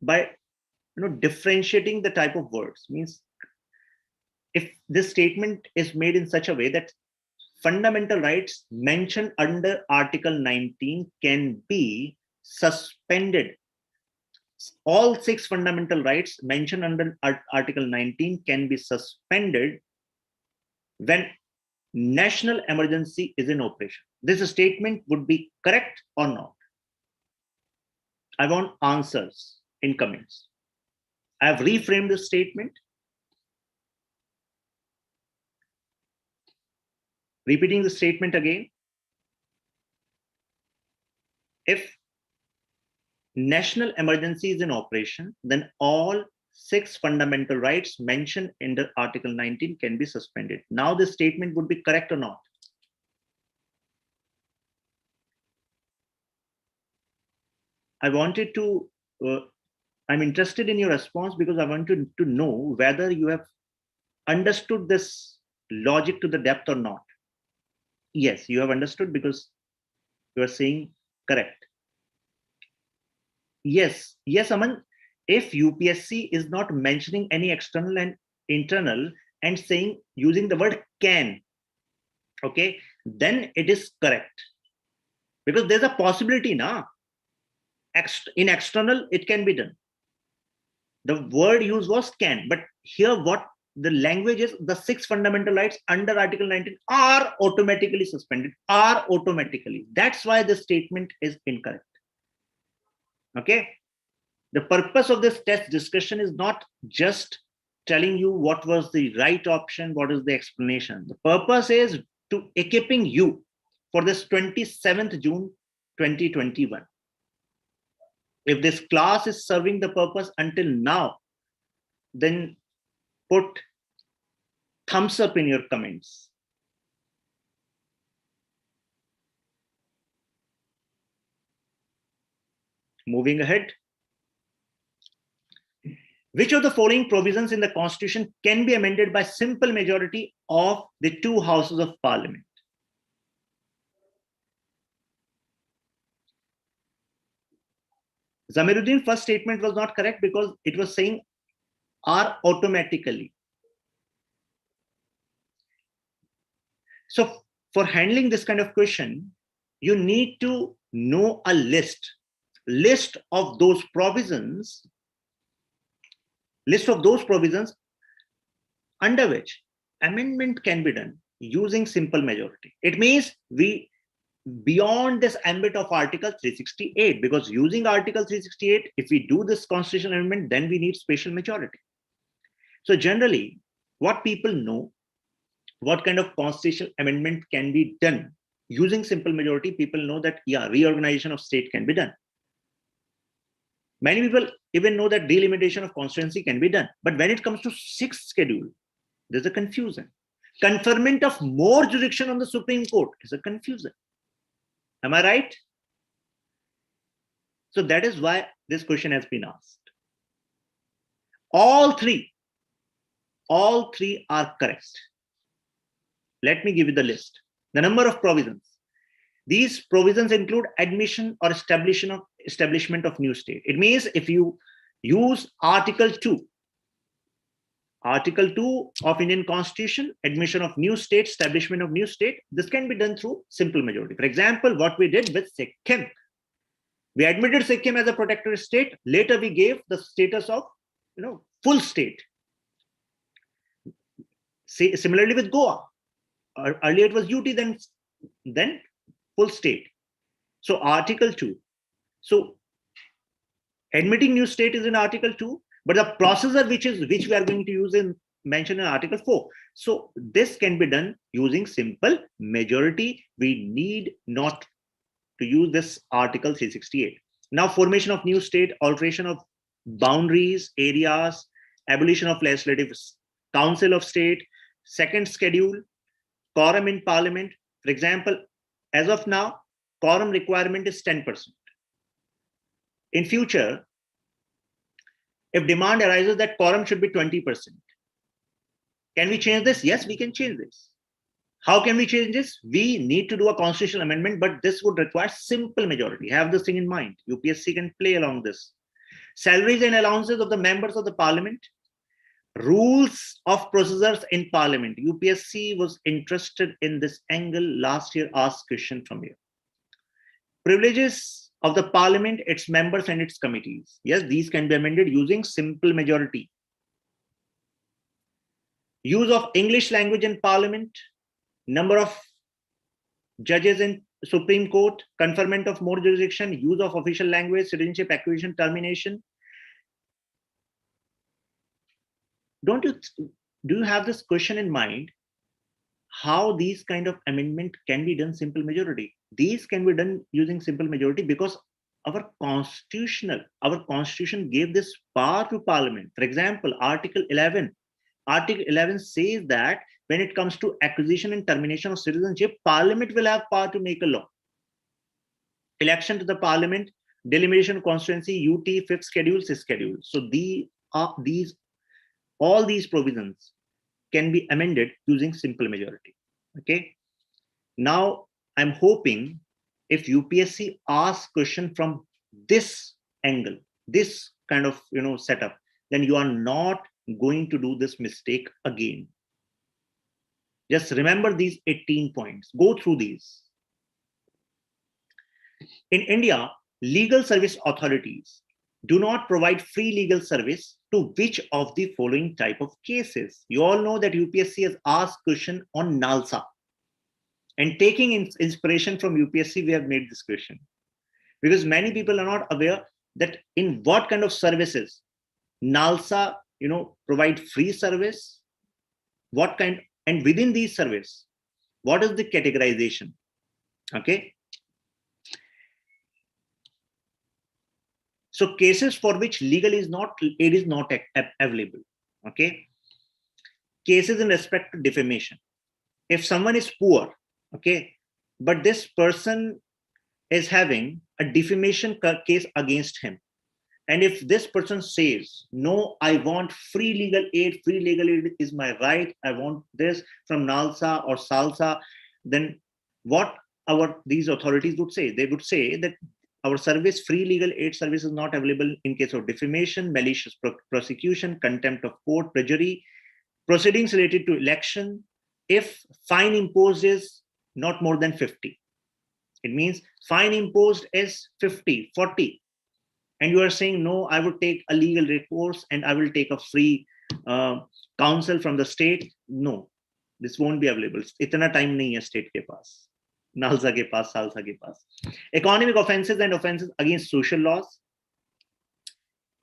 by differentiating the type of words, means if this statement is made in such a way that fundamental rights mentioned under Article 19 can be suspended. All 6 fundamental rights mentioned under Article 19 can be suspended when national emergency is in operation. This statement would be correct or not? I want answers in comments. I have reframed the statement. Repeating the statement again. If national emergency is in operation, then all 6 fundamental rights mentioned under Article 19 can be suspended. Now this statement would be correct or not? I wanted to, I'm interested in your response because I want to know whether you have understood this logic to the depth or not. Yes, you have understood because you are saying correct. Yes, Aman, if UPSC is not mentioning any external and internal and saying using the word can, okay, then it is correct. Because there's a possibility now. In external, it can be done. The word used was can, but here what the language is, the 6 fundamental rights under Article 19 are automatically suspended, are automatically. That's why the statement is incorrect. Okay. The purpose of this test discussion is not just telling you what was the right option, what is the explanation. The purpose is to equipping you for this 27th June 2021. If this class is serving the purpose until now, then put thumbs up in your comments. Moving ahead. Which of the following provisions in the Constitution can be amended by simple majority of the 2 houses of Parliament? Zamiruddin's first statement was not correct because it was saying are automatically. So for handling this kind of question, you need to know a list of those provisions, under which amendment can be done using simple majority. It means we beyond this ambit of Article 368, because using Article 368, if we do this constitutional amendment, then we need special majority. So generally, what people know, what kind of constitutional amendment can be done using simple majority, people know that, yeah, reorganization of state can be done. Many people even know that delimitation of constituency can be done. But when it comes to 6th schedule, there's a confusion. Conferment of more jurisdiction on the Supreme Court is a confusion. Am I right? So that is why this question has been asked. All three are correct. Let me give you the list. The number of provisions. These provisions include admission or establishment of new state. It means if you use Article 2 of Indian Constitution, admission of new state, establishment of new state, this can be done through simple majority. For example, what we did with Sikkim. We admitted Sikkim as a protectorate state. Later, we gave the status of full state. Similarly with Goa. Earlier it was UT, then full state. So Article 2. So admitting new state is in Article 2, but the procedure which we are going to use mentioned in Article 4. So this can be done using simple majority. We need not to use this Article 368. Now, formation of new state, alteration of boundaries, areas, abolition of legislative council of state, 2nd schedule, quorum in parliament. For example, as of now, quorum requirement is 10%. In future, if demand arises that quorum should be 20%, can we change this? Yes, we can change this. How can we change this? We need to do a constitutional amendment, but this would require simple majority. Have this thing in mind. UPSC can play along this. Salaries and allowances of the members of the parliament. Rules of procedures in parliament. UPSC was interested in this angle last year, asked question from you. Privileges of the parliament, its members and its committees. Yes, these can be amended using simple majority. Use of English language in parliament, number of judges in Supreme Court, conferment of more jurisdiction, use of official language, citizenship acquisition, termination. Do you have this question in mind? How these kind of amendment can be done simple majority? These can be done using simple majority because our constitution gave this power to parliament. For example, Article 11 says that when it comes to acquisition and termination of citizenship, parliament will have power to make a law. Election to the parliament, delimitation of constituency, UT, 5th schedule, 6th schedule. So all these provisions can be amended using simple majority. Okay. Now I'm hoping if UPSC asks question from this angle, this kind of setup, then you are not going to do this mistake again. Just remember these 18 points. Go through these. In India, legal service authorities do not provide free legal service to which of the following type of cases? You all know that UPSC has asked question on NALSA. And taking inspiration from UPSC, we have made this question. Because many people are not aware that in what kind of services NALSA provide free service, what kind, and within these service, what is the categorization? Okay. So cases for which legal aid is not available. Okay. Cases in respect to defamation. If someone is poor, okay, but this person is having a defamation case against him. And if this person says, no, I want free legal aid is my right, I want this from NALSA or SALSA, then what these authorities would say? They would say that our service, free legal aid service is not available in case of defamation, malicious prosecution, contempt of court, perjury, proceedings related to election, if fine imposed is not more than 50. It means fine imposed is 50, 40. And you are saying, no, I would take a legal recourse and I will take a free counsel from the state. No, this won't be available. Itna time nahi hai state ke paas. NALSA ke paas, SALSA ke paas. Economic offenses and offenses against social laws.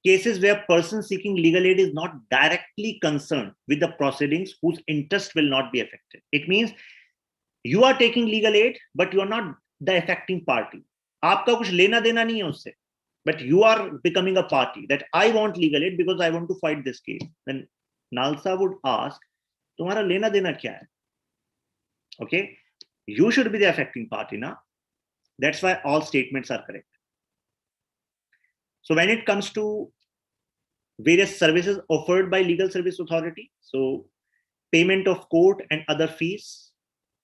Cases where person seeking legal aid is not directly concerned with the proceedings whose interest will not be affected. It means you are taking legal aid, but you are not the affecting party. Aapka kuch lena dena nahi hai usse. But you are becoming a party that I want legal aid because I want to fight this case. Then NALSA would ask, tumhara lena dena kya hai? Okay. You should be the affecting party now. That's why all statements are correct. So when it comes to various services offered by legal service authority, so payment of court and other fees,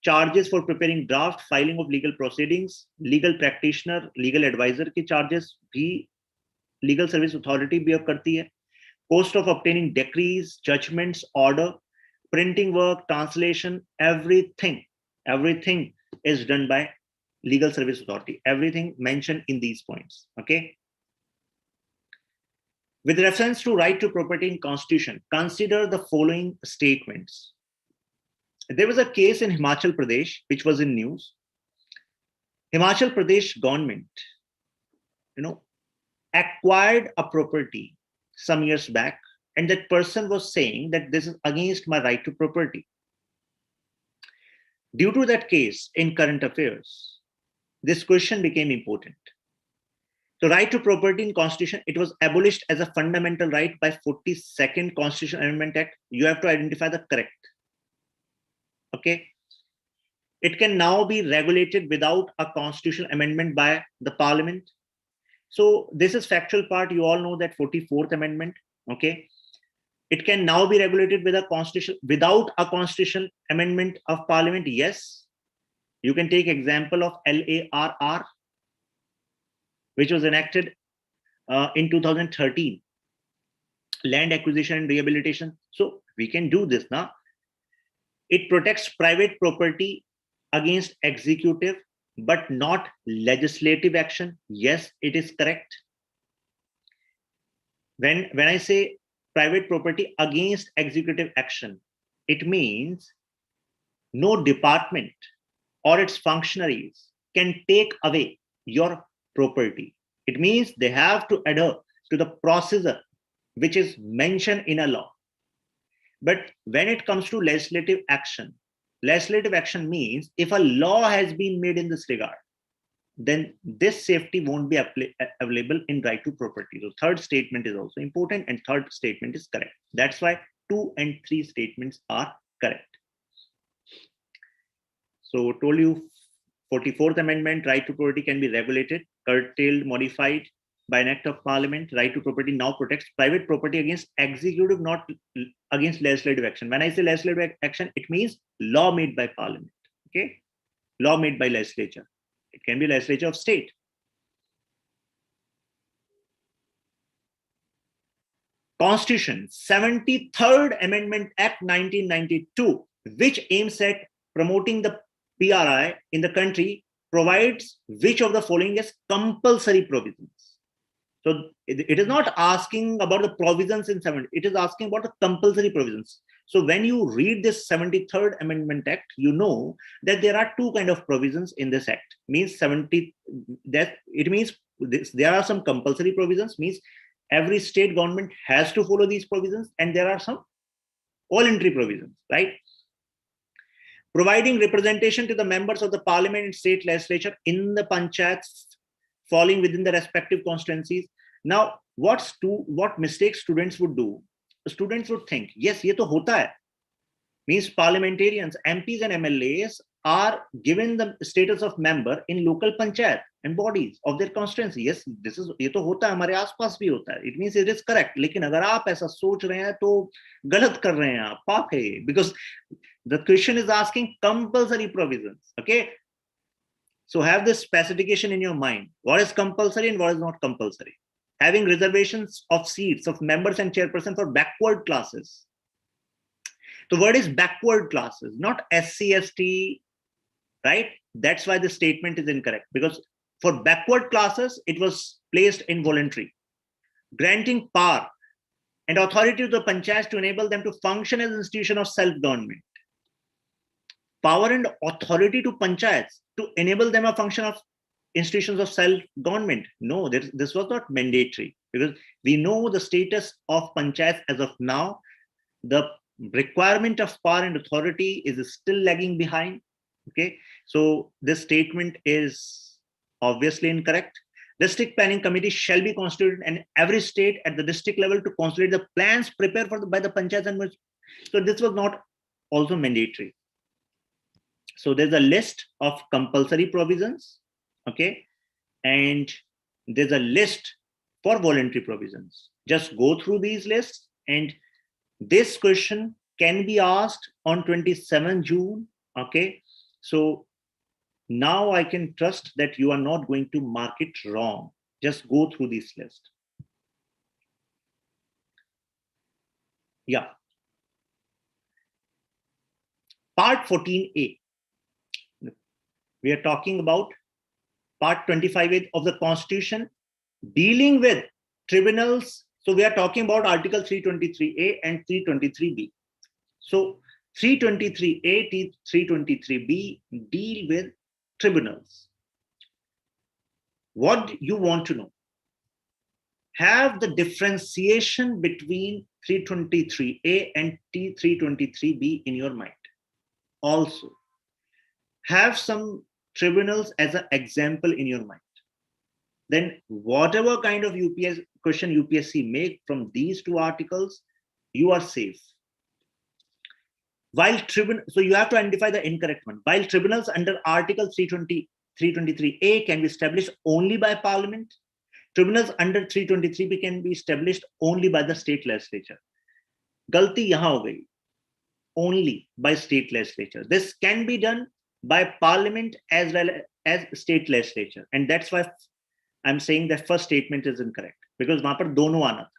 charges for preparing draft, filing of legal proceedings, legal practitioner, legal advisor ki charges bhi legal service authority bear karti hai. Cost of obtaining decrees, judgments, order, printing work, translation, everything is done by legal service authority. Everything mentioned in these points. Okay. With reference to right to property in Constitution, consider the following statements. There was a case in Himachal Pradesh, which was in news. Himachal Pradesh government, acquired a property some years back, and that person was saying that this is against my right to property. Due to that case in current affairs, this question became important. The right to property in Constitution, it was abolished as a fundamental right by 42nd Constitutional Amendment Act. You have to identify the correct. Okay. It can now be regulated without a constitutional amendment by the parliament. So this is factual part. You all know that 44th Amendment, okay? It can now be regulated with a constitution without a constitutional amendment of Parliament. Yes, you can take example of LARR, which was enacted in 2013, Land Acquisition and Rehabilitation. So we can do this now. It protects private property against executive, but not legislative action. Yes, it is correct. When I say private property against executive action, it means no department or its functionaries can take away your property. It means they have to adhere to the procedure which is mentioned in a law. But when it comes to legislative action means if a law has been made in this regard, then this safety won't be available in right to property. So third statement is also important, and third statement is correct. That's why 2 and 3 statements are correct. So told you 44th Amendment, right to property can be regulated, curtailed, modified by an act of Parliament. Right to property now protects private property against executive, not against legislative action. When I say legislative action, it means law made by Parliament, okay? Law made by legislature. It can be legislature of state. Constitution, 73rd Amendment Act 1992, which aims at promoting the PRI in the country, provides which of the following as compulsory provisions. So it is not asking about the provisions in 70, it is asking about the compulsory provisions. So when you read this 73rd Amendment Act, you know that there are two kind of provisions in this act. Means 70, that it means this, there are some compulsory provisions, means every state government has to follow these provisions, and there are some voluntary provisions, right? Providing representation to the members of the Parliament and state legislature in the panchayats falling within the respective constituencies. Now, what mistakes students would do? Students would think, yes, ye to hota hai. Means parliamentarians, MPs and MLAs are given the status of member in local panchayat and bodies of their constituency. Yes, this is ye to hota hai, hamare aas-paas bhi hota hai. It means it is correct. Lekin agar aap aisa soch rahe hain to galat kar rahe hain aap, paap hai, because the question is asking compulsory provisions, okay? So have this specification in your mind. What is compulsory and what is not compulsory? Having reservations of seats of members and chairperson for backward classes. The word is backward classes, not SC, ST, right? That's why the statement is incorrect, because for backward classes, it was placed in voluntary. Granting power and authority to the panchayats to enable them to function as an institution of self-government. Power and authority to panchayats to enable them a function of institutions of self-government. No, this was not mandatory, because we know the status of panchayats as of now. The requirement of power and authority is still lagging behind, okay? So this statement is obviously incorrect. District Planning Committee shall be constituted in every state at the district level to consolidate the plans prepared by the panchayats and so this was not also mandatory. So there's a list of compulsory provisions, okay? And there's a list for voluntary provisions. Just go through these lists, and this question can be asked on 27 June, okay? So now I can trust that you are not going to mark it wrong. Just go through this list. Yeah. Part 14A. We are talking about Part 25A of the Constitution dealing with tribunals. So we are talking about Article 323A and 323B. So 323A, 323B deal with tribunals. What you want to know? Have the differentiation between 323A and 323B in your mind. Also, have some tribunals as an example in your mind. Then whatever kind of question UPSC make from these two articles, you are safe. So you have to identify the incorrect one. While tribunals under Article 323A can be established only by Parliament, Tribunals under 323B can be established only by the state legislature. Galti yahan ho gayi. Only by state legislature. This can be done by parliament as well as state legislature. And that's why I'm saying that first statement is incorrect, because wahan par dono aana tha.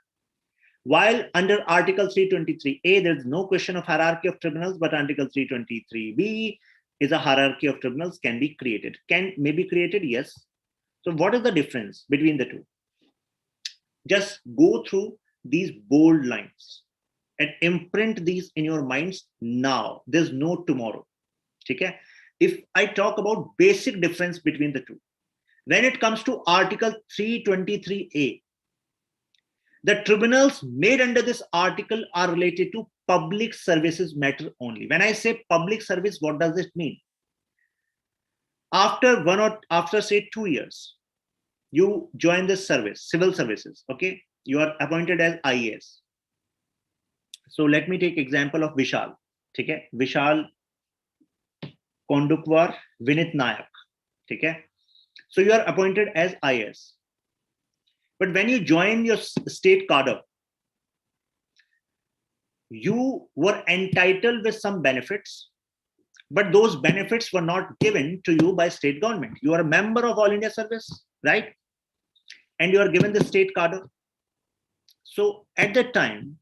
While under Article 323A, there's no question of hierarchy of tribunals, but Article 323B is a hierarchy of tribunals can be created. May be created, yes. So what is the difference between the two? Just go through these bold lines and imprint these in your minds now. There's no tomorrow. Okay? If I talk about basic difference between the two, when it comes to Article 323A, the tribunals made under this article are related to public services matter only. When I say public service, what does it mean? After say 2 years, you join this service, civil services, okay? You are appointed as IAS. So let me take example of Vishal, okay? Vishal Kondukvar Vinit Nayak, okay? So you are appointed as IAS. But when you join your state cadre, you were entitled with some benefits, but those benefits were not given to you by state government. You are a member of All India Service, right? And you are given the state cadre. So at that time,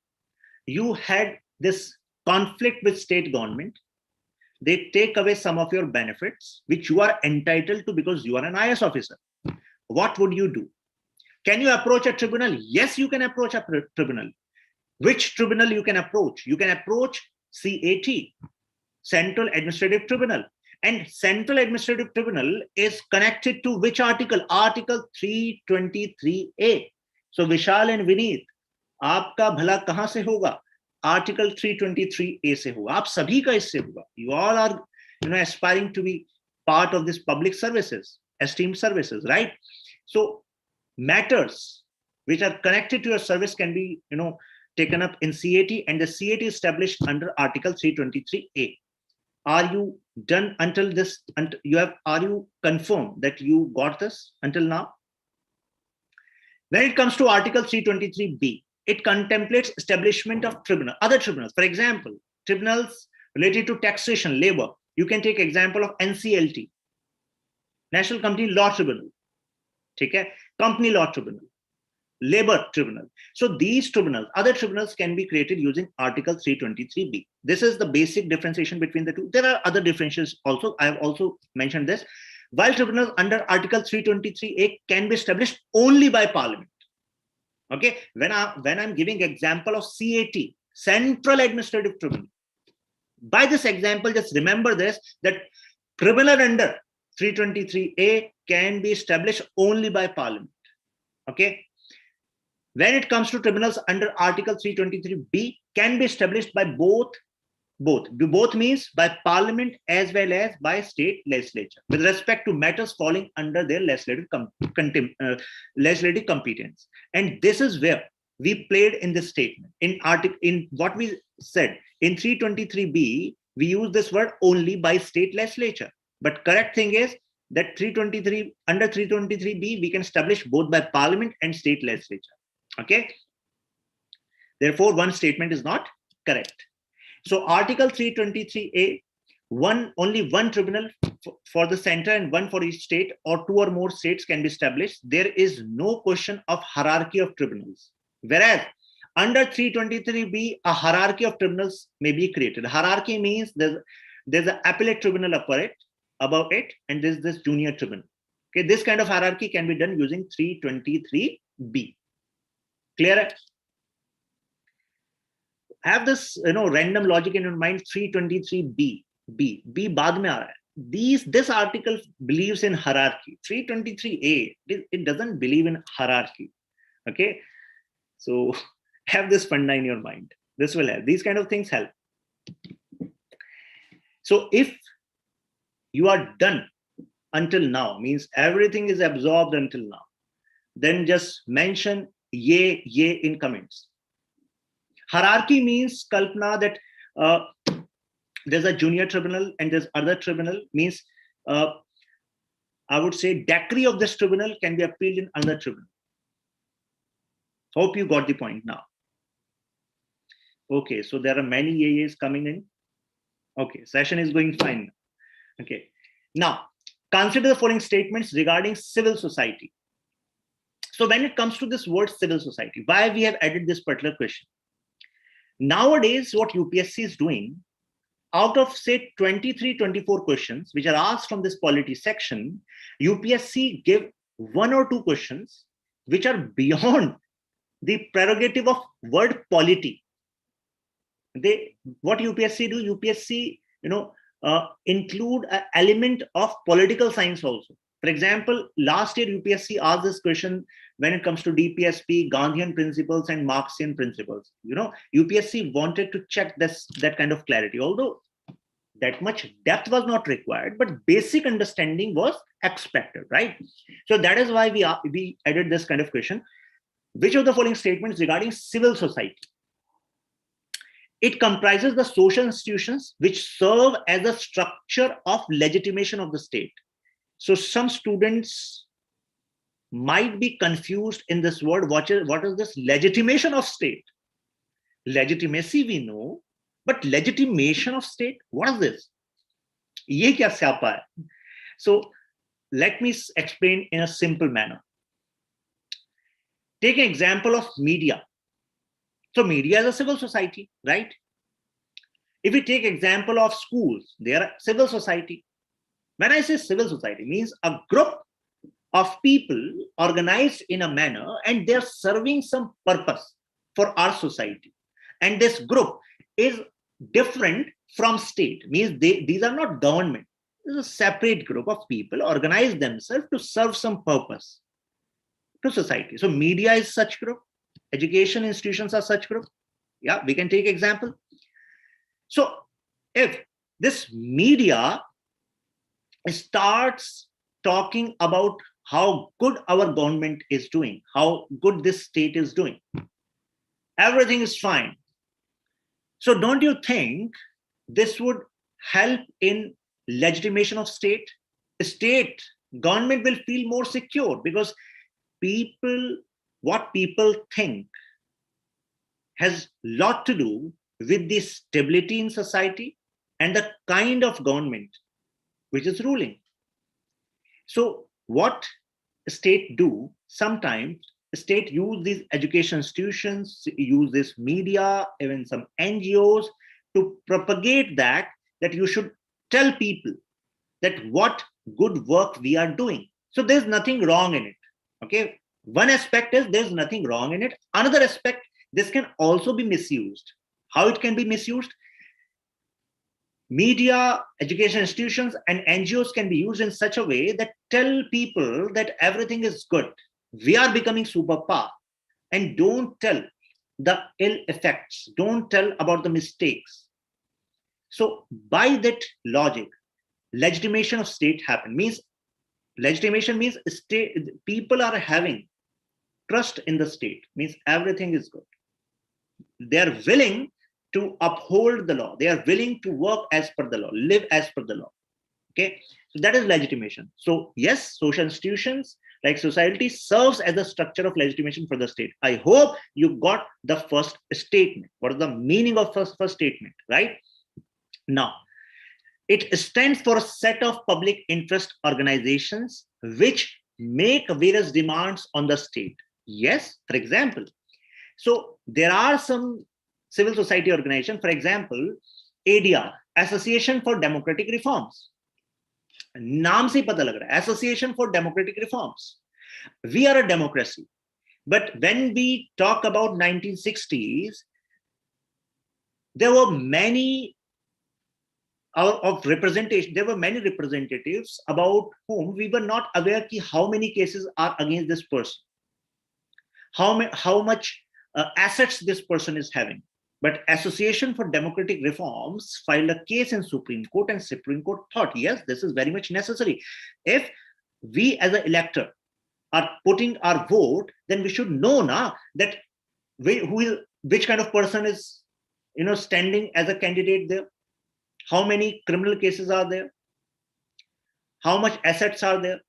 you had this conflict with state government. They take away some of your benefits, which you are entitled to because you are an IAS officer. What would you do? Can you approach a tribunal? Yes, you can approach a tribunal. Which tribunal you can approach? You can approach CAT, Central Administrative Tribunal. And Central Administrative Tribunal is connected to which article? Article 323A. So Vishal and Vineet, आपका भला कहां से होगा? Article 323A से होगा. आप सभी का इससे होगा. You all are, aspiring to be part of this public services, esteemed services, right? So matters which are connected to your service can be, taken up in CAT, and the CAT is established under Article 323A. Are you done until this? Are you confirmed that you got this until now? When it comes to Article 323B, it contemplates establishment of other tribunals. For example, tribunals related to taxation, labor. You can take example of NCLT, National Company Law Tribunal. Okay? Company Law Tribunal, Labor Tribunal. So these tribunals, other tribunals can be created using Article 323B. This is the basic differentiation between the two. There are other differentiations also. I have also mentioned this. While tribunals under Article 323A can be established only by Parliament. Okay, when I'm giving example of CAT, Central Administrative Tribunal. By this example, just remember this, that tribunal under 323A can be established only by Parliament. Okay. When it comes to tribunals under Article 323B, can be established by both. Both means by Parliament as well as by state legislature with respect to matters falling under their legislative competence. And this is where we played in this statement. In what we said in 323B, we use this word only by state legislature. But correct thing is that 323 under 323B, we can establish both by Parliament and state legislature. Okay. Therefore, one statement is not correct. So Article 323A, only one tribunal for the center and one for each state, or two or more states can be established. There is no question of hierarchy of tribunals. Whereas under 323B, a hierarchy of tribunals may be created. Hierarchy means there's an appellate tribunal above it, and there's this junior tribunal. Okay, this kind of hierarchy can be done using 323B. Clear? Have this random logic in your mind. 323B, B baad mein aa raha hai. This article believes in hierarchy. 323A, it doesn't believe in hierarchy. Okay, so have this funda in your mind. This will help. These kind of things help. So if you are done until now, means everything is absorbed until now, then just mention ye in comments. Hierarchy means, Kalpana, that there's a junior tribunal and there's other tribunal, means I would say decree of this tribunal can be appealed in another tribunal. Hope you got the point now. Okay, so there are many AAs coming in. Okay, session is going fine. Okay, now consider the following statements regarding civil society. So when it comes to this word civil society, why we have added this particular question? Nowadays, what UPSC is doing, out of say 23, 24 questions which are asked from this polity section, UPSC give 1 or 2 questions which are beyond the prerogative of word polity. What UPSC do? UPSC, include an element of political science also. For example, last year UPSC asked this question when it comes to DPSP, Gandhian principles and Marxian principles. UPSC wanted to check that kind of clarity, although that much depth was not required, but basic understanding was expected, right? So that is why we added this kind of question. Which of the following statements regarding civil society? It comprises the social institutions which serve as a structure of legitimation of the state. So some students might be confused in this word. What is this legitimation of state? Legitimacy we know, but legitimation of state, what is this? Ye kya syapa hai? So let me explain in a simple manner. Take an example of media. So media is a civil society, right? If we take example of schools, they are a civil society. When I say civil society, means a group of people organized in a manner and they're serving some purpose for our society. And this group is different from state, means these are not government. This is a separate group of people organize themselves to serve some purpose to society. So media is such group, education institutions are such group. Yeah, we can take example. So if this media starts talking about how good our government is doing, how good this state is doing, everything is fine. So don't you think this would help in legitimation of state? State government will feel more secure because what people think has a lot to do with the stability in society and the kind of government which is ruling. So what state do? Sometimes state use these education institutions, use this media, even some NGOs to propagate that you should tell people that what good work we are doing. So there's nothing wrong in it. Okay. One aspect is there's nothing wrong in it. Another aspect, this can also be misused. How it can be misused? Media, education institutions, and NGOs can be used in such a way that tell people that everything is good. We are becoming superpower, and don't tell the ill effects. Don't tell about the mistakes. So by that logic, legitimation of state happen. Legitimation means state, people are having trust in the state, means everything is good. They are willing to uphold the law. They are willing to work as per the law, live as per the law. Okay, so that is legitimation. So yes, social institutions like society serves as a structure of legitimation for the state. I hope you got the first statement. What is the meaning of first statement, right? Now, it stands for a set of public interest organizations which make various demands on the state. Yes, for example. So there are some civil society organization, for example, Aadhaar, Association for Democratic Reforms. नाम से पता लग रहा है, Association for Democratic Reforms. We are a democracy. But when we talk about 1960s, there were many there were many representatives about whom we were not aware ki how many cases are against this person, how much assets this person is having. But Association for Democratic Reforms filed a case in Supreme Court, and Supreme Court thought, yes, this is very much necessary. If we as an elector are putting our vote, then we should know now that which kind of person is standing as a candidate there. How many criminal cases are there? How much assets are there?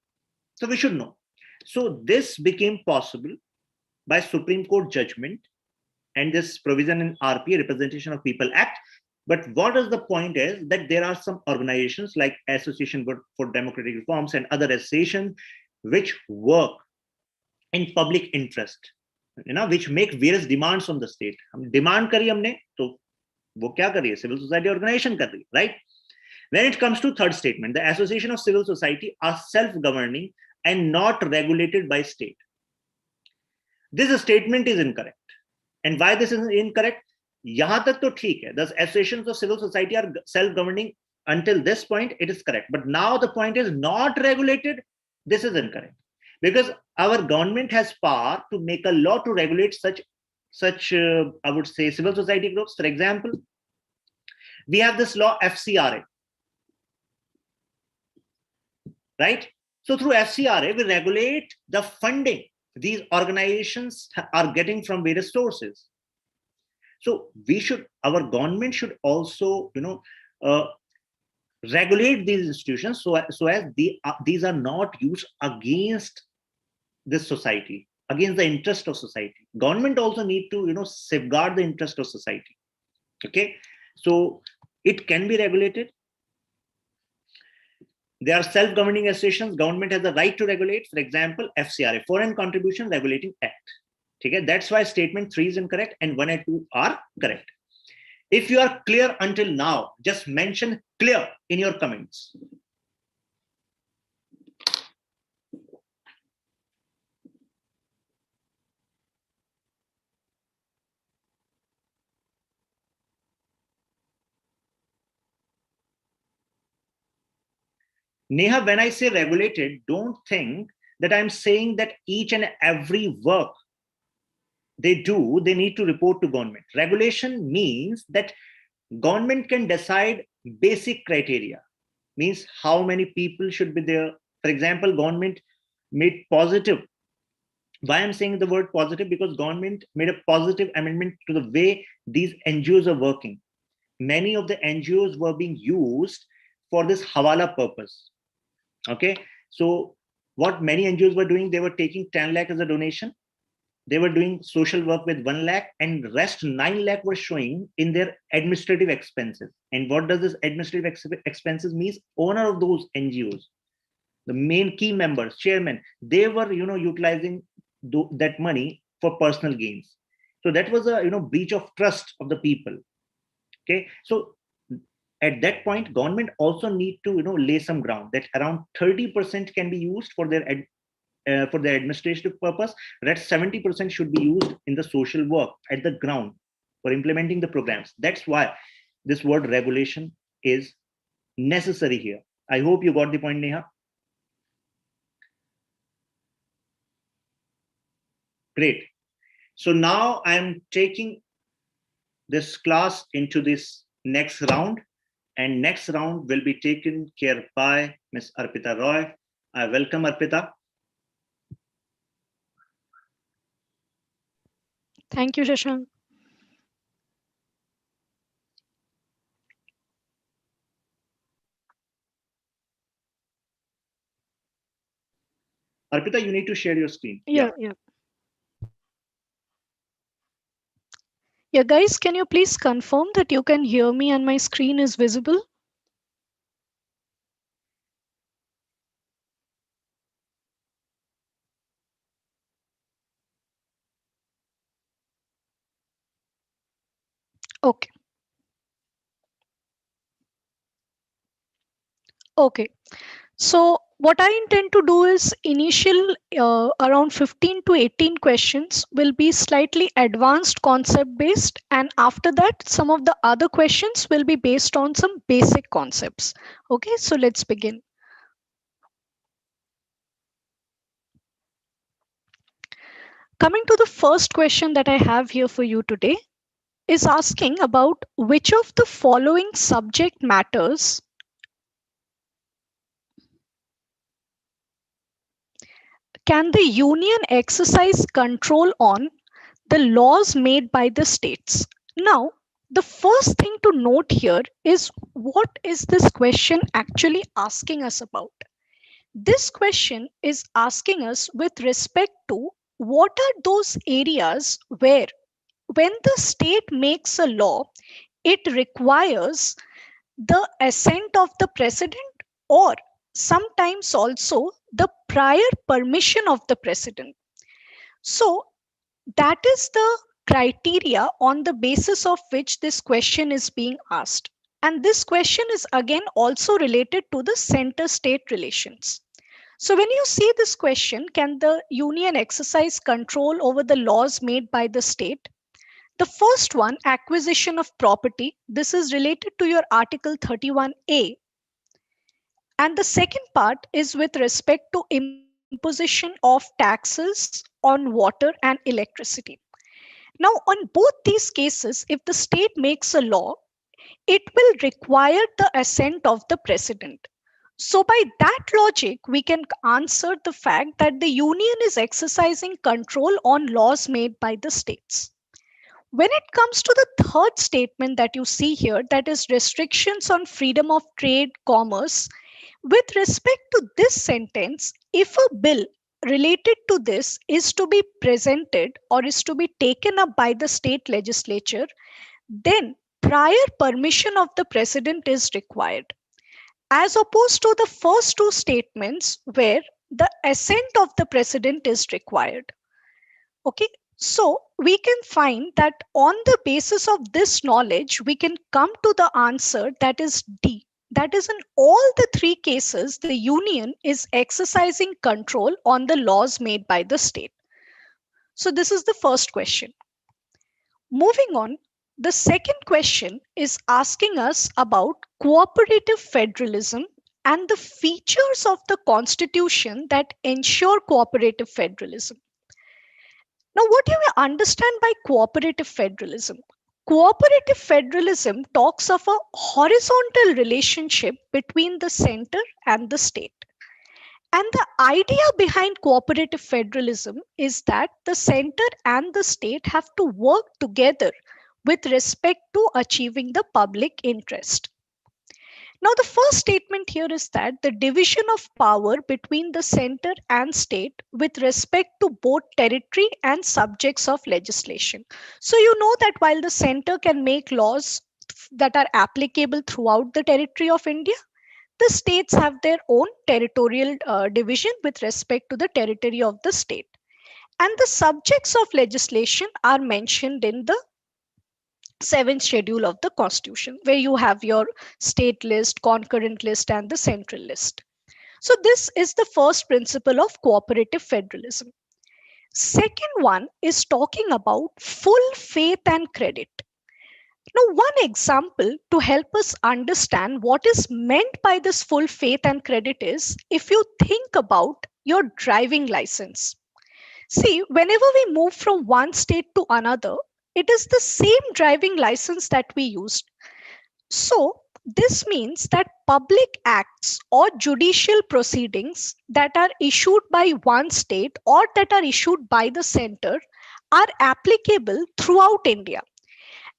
So we should know. So this became possible by Supreme Court judgment and this provision in RPA, Representation of People Act. But what is the point is that there are some organizations like Association for Democratic Reforms and other associations which work in public interest, which make various demands from the state. Demand kari humne, to wo kya kar rahi hai? Civil society organization kar rahi hai, right? When it comes to third statement, the association of civil society are self-governing and not regulated by state. This statement is incorrect. And why this is incorrect? Yahan tak to theek hai. The associations of civil society are self-governing until this point, it is correct. But now the point is not regulated. This is incorrect. Because our government has power to make a law to regulate such I would say, civil society groups. For example, we have this law FCRA, right? So through FCRA, we regulate the funding these organizations are getting from various sources. So our government should also, regulate these institutions so as these are not used against this society, against the interest of society. Government also need to, safeguard the interest of society. Okay, so it can be regulated. They are self-governing associations. Government has the right to regulate. For example, FCRA, Foreign Contribution Regulating Act. Okay, that's why statement 3 is incorrect and 1 and 2 are correct. If you are clear until now, just mention clear in your comments. Neha, when I say regulated, don't think that I'm saying that each and every work they do, they need to report to government. Regulation means that government can decide basic criteria, means how many people should be there. For example, government made positive. Why I'm saying the word positive? Because government made a positive amendment to the way these NGOs are working. Many of the NGOs were being used for this hawala purpose. Okay, so what many NGOs were doing, they were taking 10 lakh as a donation. They were doing social work with 1 lakh and rest 9 lakh were showing in their administrative expenses. And what does this administrative expenses means? Owner of those NGOs, the main key members, chairman, they were, utilizing that money for personal gains. So that was a, breach of trust of the people. Okay, so at that point, government also need to, lay some ground that around 30% can be used for their administrative purpose. Rest 70% should be used in the social work at the ground for implementing the programs. That's why this word regulation is necessary here. I hope you got the point, Neha. Great. So now I'm taking this class into this next round, and next round will be taken care by Ms. Arpita Roy. I welcome Arpita. Thank you, Shashank. Arpita, you need to share your screen. Yeah. Yeah, guys, can you please confirm that you can hear me and my screen is visible? Okay. Okay. So what I intend to do is initial around 15 to 18 questions will be slightly advanced concept based, and after that some of the other questions will be based on some basic concepts. Okay, so let's begin. Coming to the first question that I have here for you today is asking about which of the following subject matters can the union exercise control on the laws made by the states. Now, the first thing to note here is what is this question actually asking us about? This question is asking us with respect to what are those areas where when the state makes a law, it requires the assent of the president or sometimes also the prior permission of the president. So that is the criteria on the basis of which this question is being asked. And this question is again also related to the center state relations. So when you see this question, can the union exercise control over the laws made by the state? The first one, acquisition of property, this is related to your Article 31A. And the second part is with respect to imposition of taxes on water and electricity. Now, on both these cases, if the state makes a law, it will require the assent of the president. So, by that logic, we can answer the fact that the union is exercising control on laws made by the states. When it comes to the third statement that you see here, that is restrictions on freedom of trade, commerce, with respect to this sentence, if a bill related to this is to be presented or is to be taken up by the state legislature, then prior permission of the president is required, as opposed to the first two statements where the assent of the president is required. Okay, so we can find that on the basis of this knowledge, we can come to the answer that is D. That is, in all the three cases, the union is exercising control on the laws made by the state. So this is the first question. Moving on, the second question is asking us about cooperative federalism and the features of the constitution that ensure cooperative federalism. Now, what do we understand by cooperative federalism? Cooperative federalism talks of a horizontal relationship between the center and the state. And the idea behind cooperative federalism is that the center and the state have to work together with respect to achieving the public interest. Now, the first statement here is that the division of power between the center and state with respect to both territory and subjects of legislation. So, you know that while the center can make laws that are applicable throughout the territory of India, the states have their own territorial division with respect to the territory of the state. And the subjects of legislation are mentioned in the 7th schedule of the constitution, where you have your state list, concurrent list, and the central list. So this is the first principle of cooperative federalism. Second one is talking about full faith and credit. Now, one example to help us understand what is meant by this full faith and credit is if you think about your driving license. See, whenever we move from one state to another, it is the same driving license that we used. So this means that public acts or judicial proceedings that are issued by one state or that are issued by the center are applicable throughout India.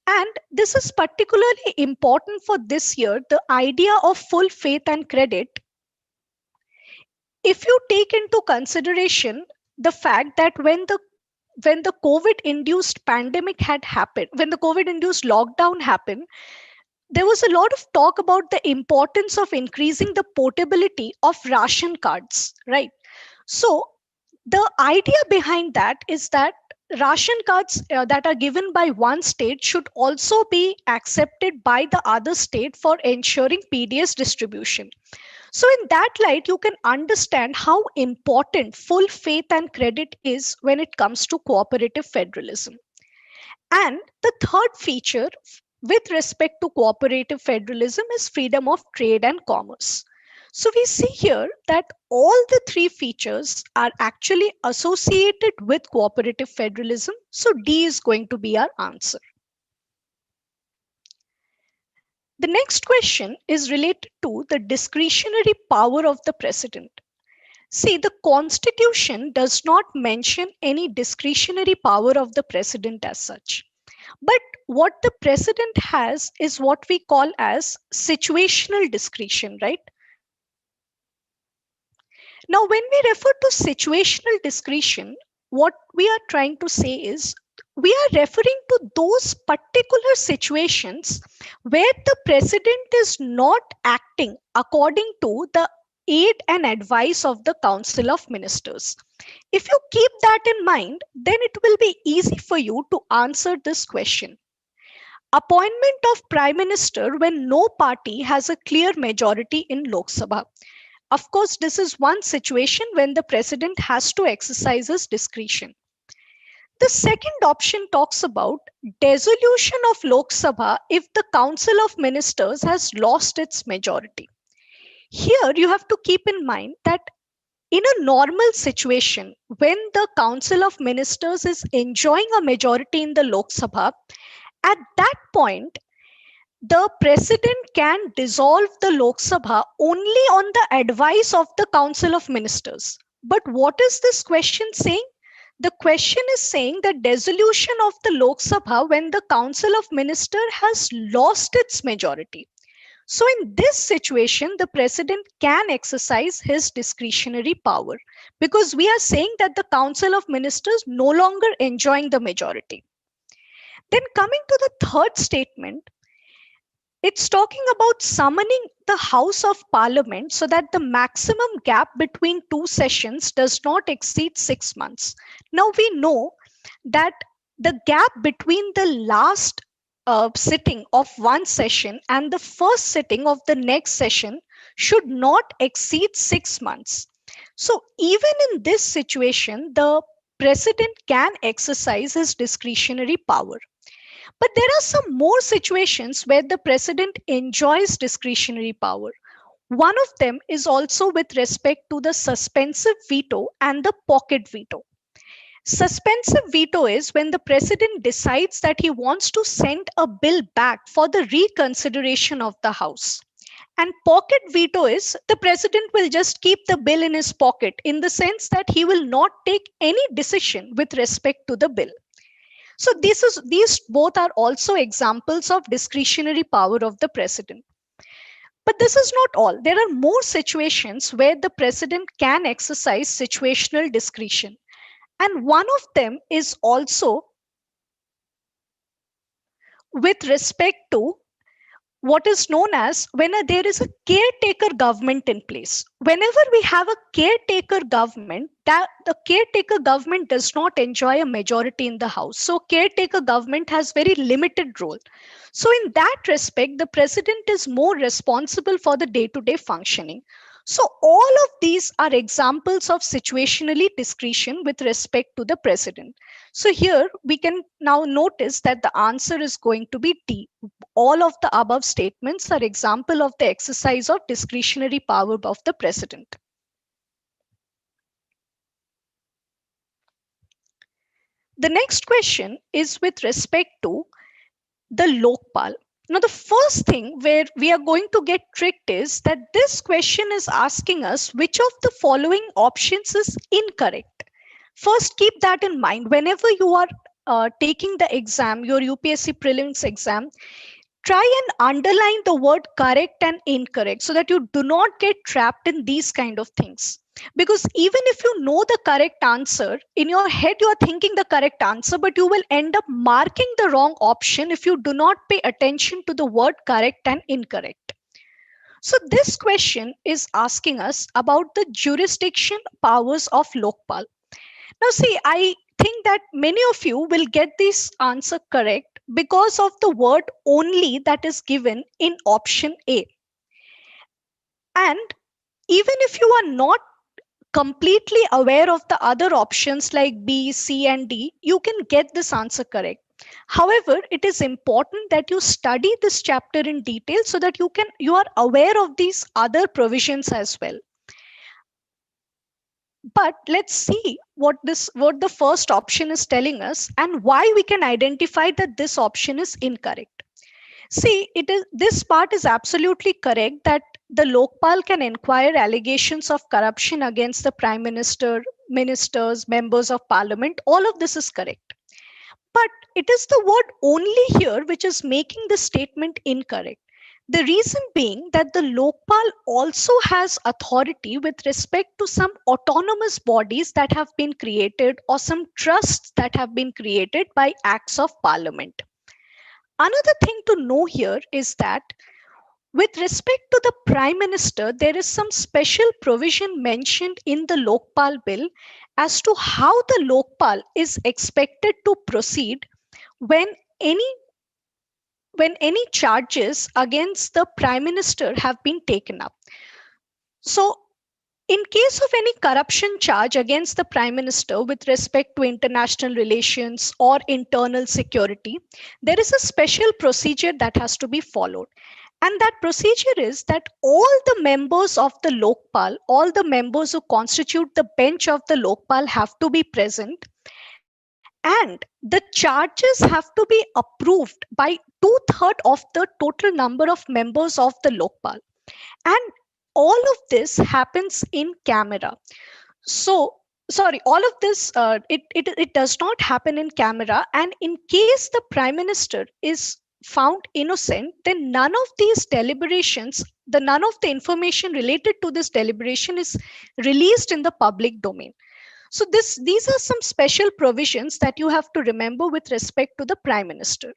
And this is particularly important for this year, the idea of full faith and credit. If you take into consideration the fact that when the COVID-induced pandemic had happened, when the COVID-induced lockdown happened, there was a lot of talk about the importance of increasing the portability of ration cards, right? So the idea behind that is that ration cards that are given by one state should also be accepted by the other state for ensuring PDS distribution. So in that light, you can understand how important full faith and credit is when it comes to cooperative federalism. And the third feature with respect to cooperative federalism is freedom of trade and commerce. So we see here that all the three features are actually associated with cooperative federalism. So D is going to be our answer. The next question is related to the discretionary power of the president. See, the constitution does not mention any discretionary power of the president as such. But what the president has is what we call as situational discretion, right? Now, when we refer to situational discretion, what we are trying to say is we are referring to those particular situations where the president is not acting according to the aid and advice of the Council of Ministers. If you keep that in mind, then it will be easy for you to answer this question. Appointment of Prime Minister when no party has a clear majority in Lok Sabha. Of course, this is one situation when the president has to exercise his discretion. The second option talks about dissolution of Lok Sabha if the Council of Ministers has lost its majority. Here, you have to keep in mind that in a normal situation, when the Council of Ministers is enjoying a majority in the Lok Sabha, at that point, the president can dissolve the Lok Sabha only on the advice of the Council of Ministers. But what is this question saying? The question is saying that dissolution of the Lok Sabha when the Council of Ministers has lost its majority. So in this situation, the president can exercise his discretionary power because we are saying that the Council of Ministers no longer enjoying the majority. Then coming to the third statement, it's talking about summoning the House of Parliament so that the maximum gap between two sessions does not exceed 6 months. Now we know that the gap between the last sitting of one session and the first sitting of the next session should not exceed 6 months. So even in this situation, the president can exercise his discretionary power. But there are some more situations where the president enjoys discretionary power. One of them is also with respect to the suspensive veto and the pocket veto. Suspensive veto is when the president decides that he wants to send a bill back for the reconsideration of the House. And pocket veto is the president will just keep the bill in his pocket in the sense that he will not take any decision with respect to the bill. So these both are also examples of discretionary power of the president. But this is not all. There are more situations where the president can exercise situational discretion. And one of them is also with respect to what is known as when there is a caretaker government in place. Whenever we have a caretaker government, that the caretaker government does not enjoy a majority in the House. So caretaker government has very limited role. So in that respect, the president is more responsible for the day-to-day functioning. So all of these are examples of situationally discretion with respect to the president. So here we can now notice that the answer is going to be D. All of the above statements are example of the exercise of discretionary power of the president. The next question is with respect to the Lokpal. Now, the first thing where we are going to get tricked is that this question is asking us which of the following options is incorrect. First, keep that in mind. Whenever you are taking the exam, your UPSC prelims exam, try and underline the word correct and incorrect so that you do not get trapped in these kind of things. Because even if you know the correct answer, in your head you are thinking the correct answer, but you will end up marking the wrong option if you do not pay attention to the word correct and incorrect. So this question is asking us about the jurisdiction powers of Lokpal. Now see, I think that many of you will get this answer correct because of the word only that is given in option A. And even if you are not completely aware of the other options like B, C, and D, you can get this answer correct. However, it is important that you study this chapter in detail so that you are aware of these other provisions as well. But let's see what the first option is telling us and why we can identify that this option is incorrect. See, this part is absolutely correct that the Lokpal can inquire allegations of corruption against the Prime Minister, ministers, members of Parliament. All of this is correct. But it is the word only here which is making the statement incorrect. The reason being that the Lokpal also has authority with respect to some autonomous bodies that have been created or some trusts that have been created by acts of parliament. Another thing to know here is that with respect to the Prime Minister, there is some special provision mentioned in the Lokpal bill as to how the Lokpal is expected to proceed when any charges against the Prime Minister have been taken up. So, in case of any corruption charge against the Prime Minister with respect to international relations or internal security, there is a special procedure that has to be followed. And that procedure is that all the members of the Lokpal, all the members who constitute the bench of the Lokpal have to be present. And the charges have to be approved by 2/3 of the total number of members of the Lokpal. And all of this happens in camera. So, sorry, all of this, it does not happen in camera. And in case the Prime Minister is found innocent, then none of these deliberations, none of the information related to this deliberation is released in the public domain. So these are some special provisions that you have to remember with respect to the Prime Minister.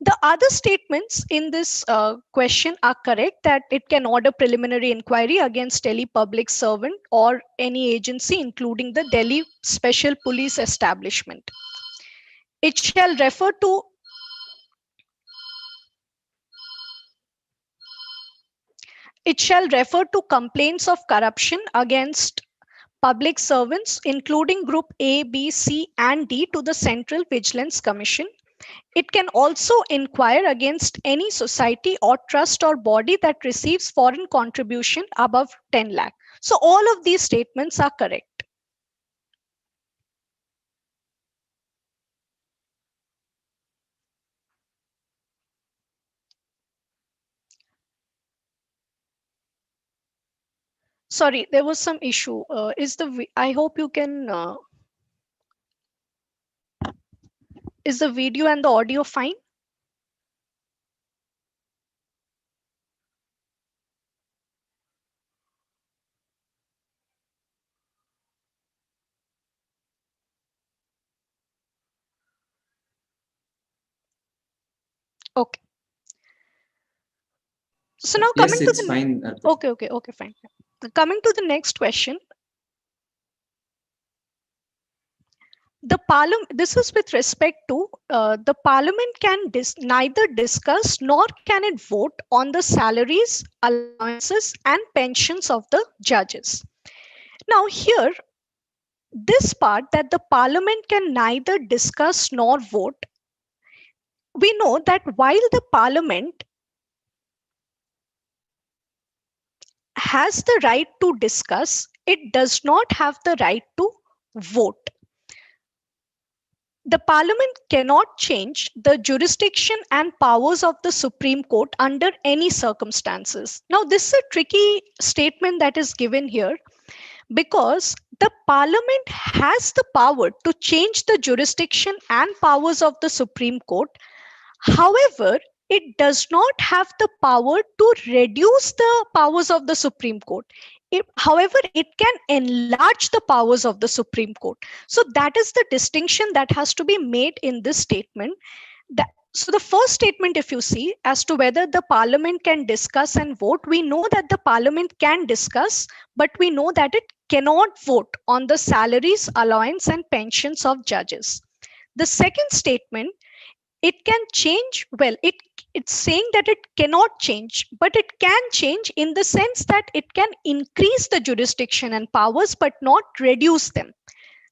The other statements in this question are correct, that it can order preliminary inquiry against Delhi public servant or any agency, including the Delhi Special Police Establishment. It shall refer to complaints of corruption against public servants, including Group A, B, C, and D, to the Central Vigilance Commission. It can also inquire against any society or trust or body that receives foreign contribution above 10 lakh. So all of these statements are correct. Sorry, there was some issue. I hope you can. Is the video and the audio fine? Okay. So now Yes, coming to it's the fine. Okay, fine. Coming to the next question. The parliament, this is with respect to the parliament can neither discuss nor can it vote on the salaries, allowances, and pensions of the judges. Now here, this part that the parliament can neither discuss nor vote, we know that while the parliament has the right to discuss, it does not have the right to vote. The Parliament cannot change the jurisdiction and powers of the Supreme Court under any circumstances. Now, this is a tricky statement that is given here, because the Parliament has the power to change the jurisdiction and powers of the Supreme Court. However, it does not have the power to reduce the powers of the Supreme Court. However, it can enlarge the powers of the Supreme Court. So that is the distinction that has to be made in this statement. So the first statement, if you see, as to whether the Parliament can discuss and vote, we know that the Parliament can discuss, but we know that it cannot vote on the salaries, allowance, and pensions of judges. The second statement, it can change. Well, it's saying that it cannot change, but it can change in the sense that it can increase the jurisdiction and powers, but not reduce them.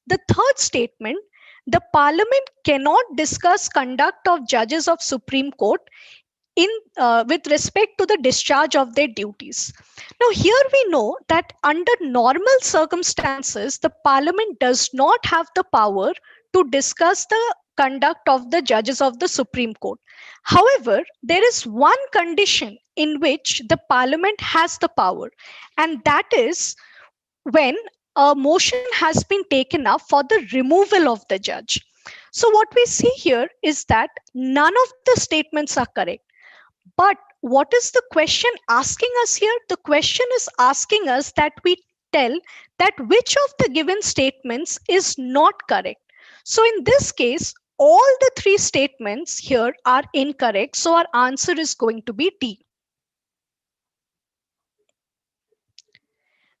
The third statement, the Parliament cannot discuss conduct of judges of Supreme Court with respect to the discharge of their duties. Now, here we know that under normal circumstances, the Parliament does not have the power to discuss the conduct of the judges of the Supreme Court. However, there is one condition in which the Parliament has the power, and that is when a motion has been taken up for the removal of the judge. So what we see here is that none of the statements are correct. But what is the question asking us here? The question is asking us that we tell that which of the given statements is not correct. So in this case, all the three statements here are incorrect. So our answer is going to be D.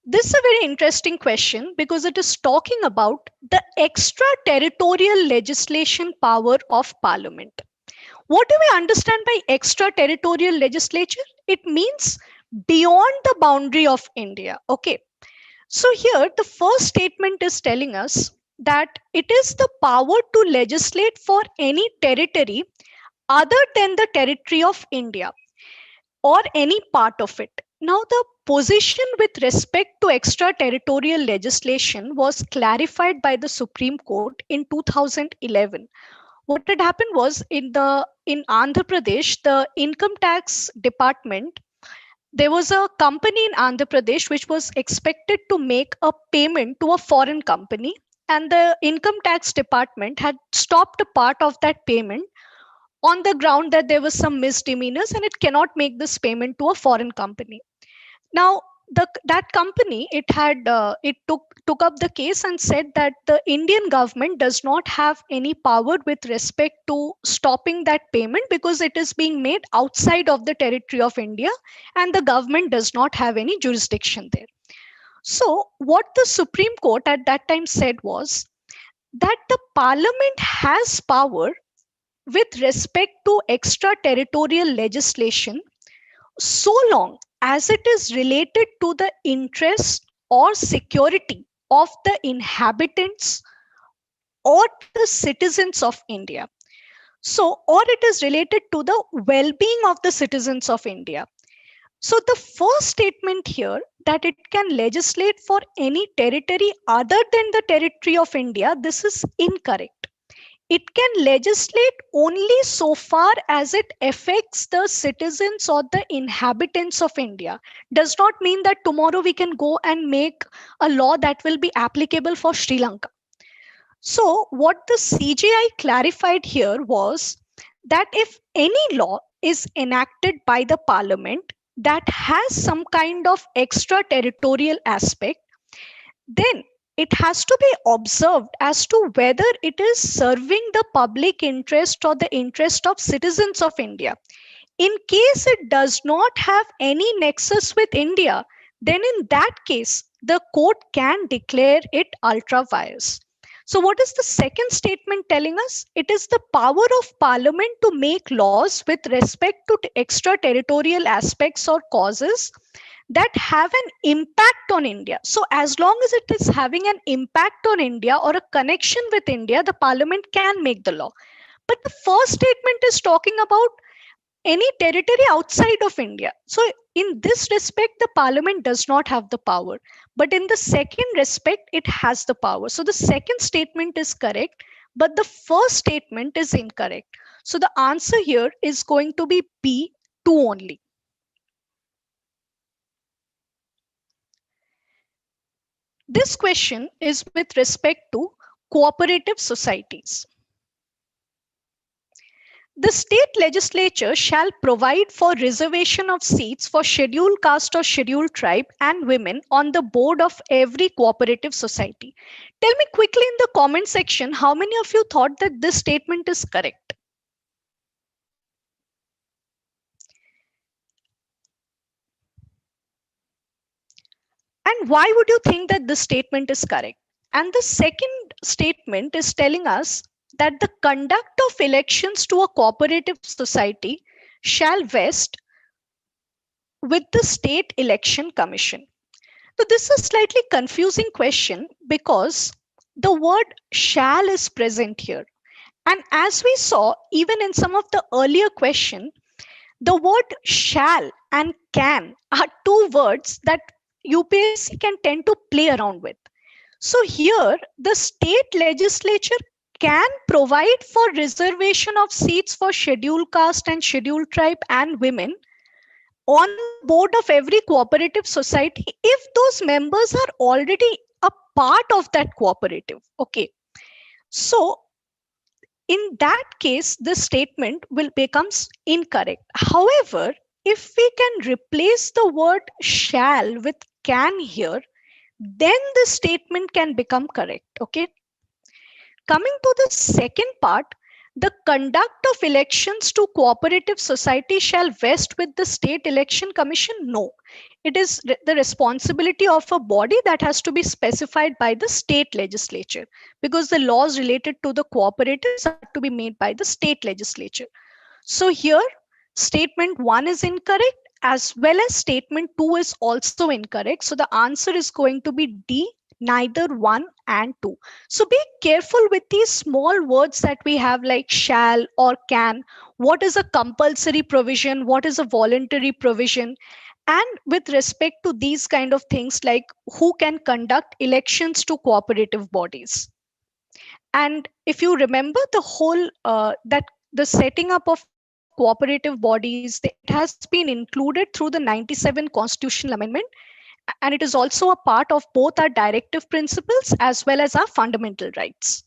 This is a very interesting question because it is talking about the extra-territorial legislation power of Parliament. What do we understand by extra-territorial legislature? It means beyond the boundary of India. Okay. So here the first statement is telling us that it is the power to legislate for any territory other than the territory of India or any part of it. Now, the position with respect to extraterritorial legislation was clarified by the Supreme Court in 2011. What had happened was in Andhra Pradesh, the income tax department, there was a company in Andhra Pradesh which was expected to make a payment to a foreign company, and the income tax department had stopped a part of that payment on the ground that there was some misdemeanors and it cannot make this payment to a foreign company. Now, that company, it took up the case and said that the Indian government does not have any power with respect to stopping that payment because it is being made outside of the territory of India and the government does not have any jurisdiction there. So what the Supreme Court at that time said was that the Parliament has power with respect to extraterritorial legislation so long as it is related to the interest or security of the inhabitants or the citizens of India. So, or it is related to the well-being of the citizens of India. So the first statement here that it can legislate for any territory other than the territory of India, this is incorrect. It can legislate only so far as it affects the citizens or the inhabitants of India. Does not mean that tomorrow we can go and make a law that will be applicable for Sri Lanka. So what the CJI clarified here was that if any law is enacted by the Parliament that has some kind of extraterritorial aspect, then it has to be observed as to whether it is serving the public interest or the interest of citizens of India. In case it does not have any nexus with India, then in that case, the court can declare it ultra vires. So what is the second statement telling us? It is the power of Parliament to make laws with respect to extraterritorial aspects or causes that have an impact on India. So as long as it is having an impact on India or a connection with India, the Parliament can make the law. But the first statement is talking about any territory outside of India. So in this respect, the Parliament does not have the power. But in the second respect, it has the power. So the second statement is correct, but the first statement is incorrect. So the answer here is going to be B, 2 only. This question is with respect to cooperative societies. The state legislature shall provide for reservation of seats for scheduled caste or scheduled tribe and women on the board of every cooperative society. Tell me quickly in the comment section how many of you thought that this statement is correct? And why would you think that this statement is correct? And the second statement is telling us that the conduct of elections to a cooperative society shall vest with the State Election Commission. So this is a slightly confusing question because the word shall is present here. And as we saw, even in some of the earlier question, the word shall and can are two words that UPSC can tend to play around with. So here, the state legislature can provide for reservation of seats for scheduled caste and scheduled tribe and women on the board of every cooperative society if those members are already a part of that cooperative. Okay. So in that case, the statement will becomes incorrect. However, if we can replace the word shall with can here, then the statement can become correct. Okay. Coming to the second part, the conduct of elections to cooperative society shall vest with the State Election Commission? No. It is the responsibility of a body that has to be specified by the state legislature, because the laws related to the cooperatives are to be made by the state legislature. So here, statement 1 is incorrect, as well as statement 2 is also incorrect. So the answer is going to be D, neither 1 and 2. So be careful with these small words that we have like shall or can. What is a compulsory provision? What is a voluntary provision? And with respect to these kind of things, like who can conduct elections to cooperative bodies. And if you remember the whole that the setting up of cooperative bodies, it has been included through the 97 constitutional amendment, and it is also a part of both our directive principles as well as our fundamental rights.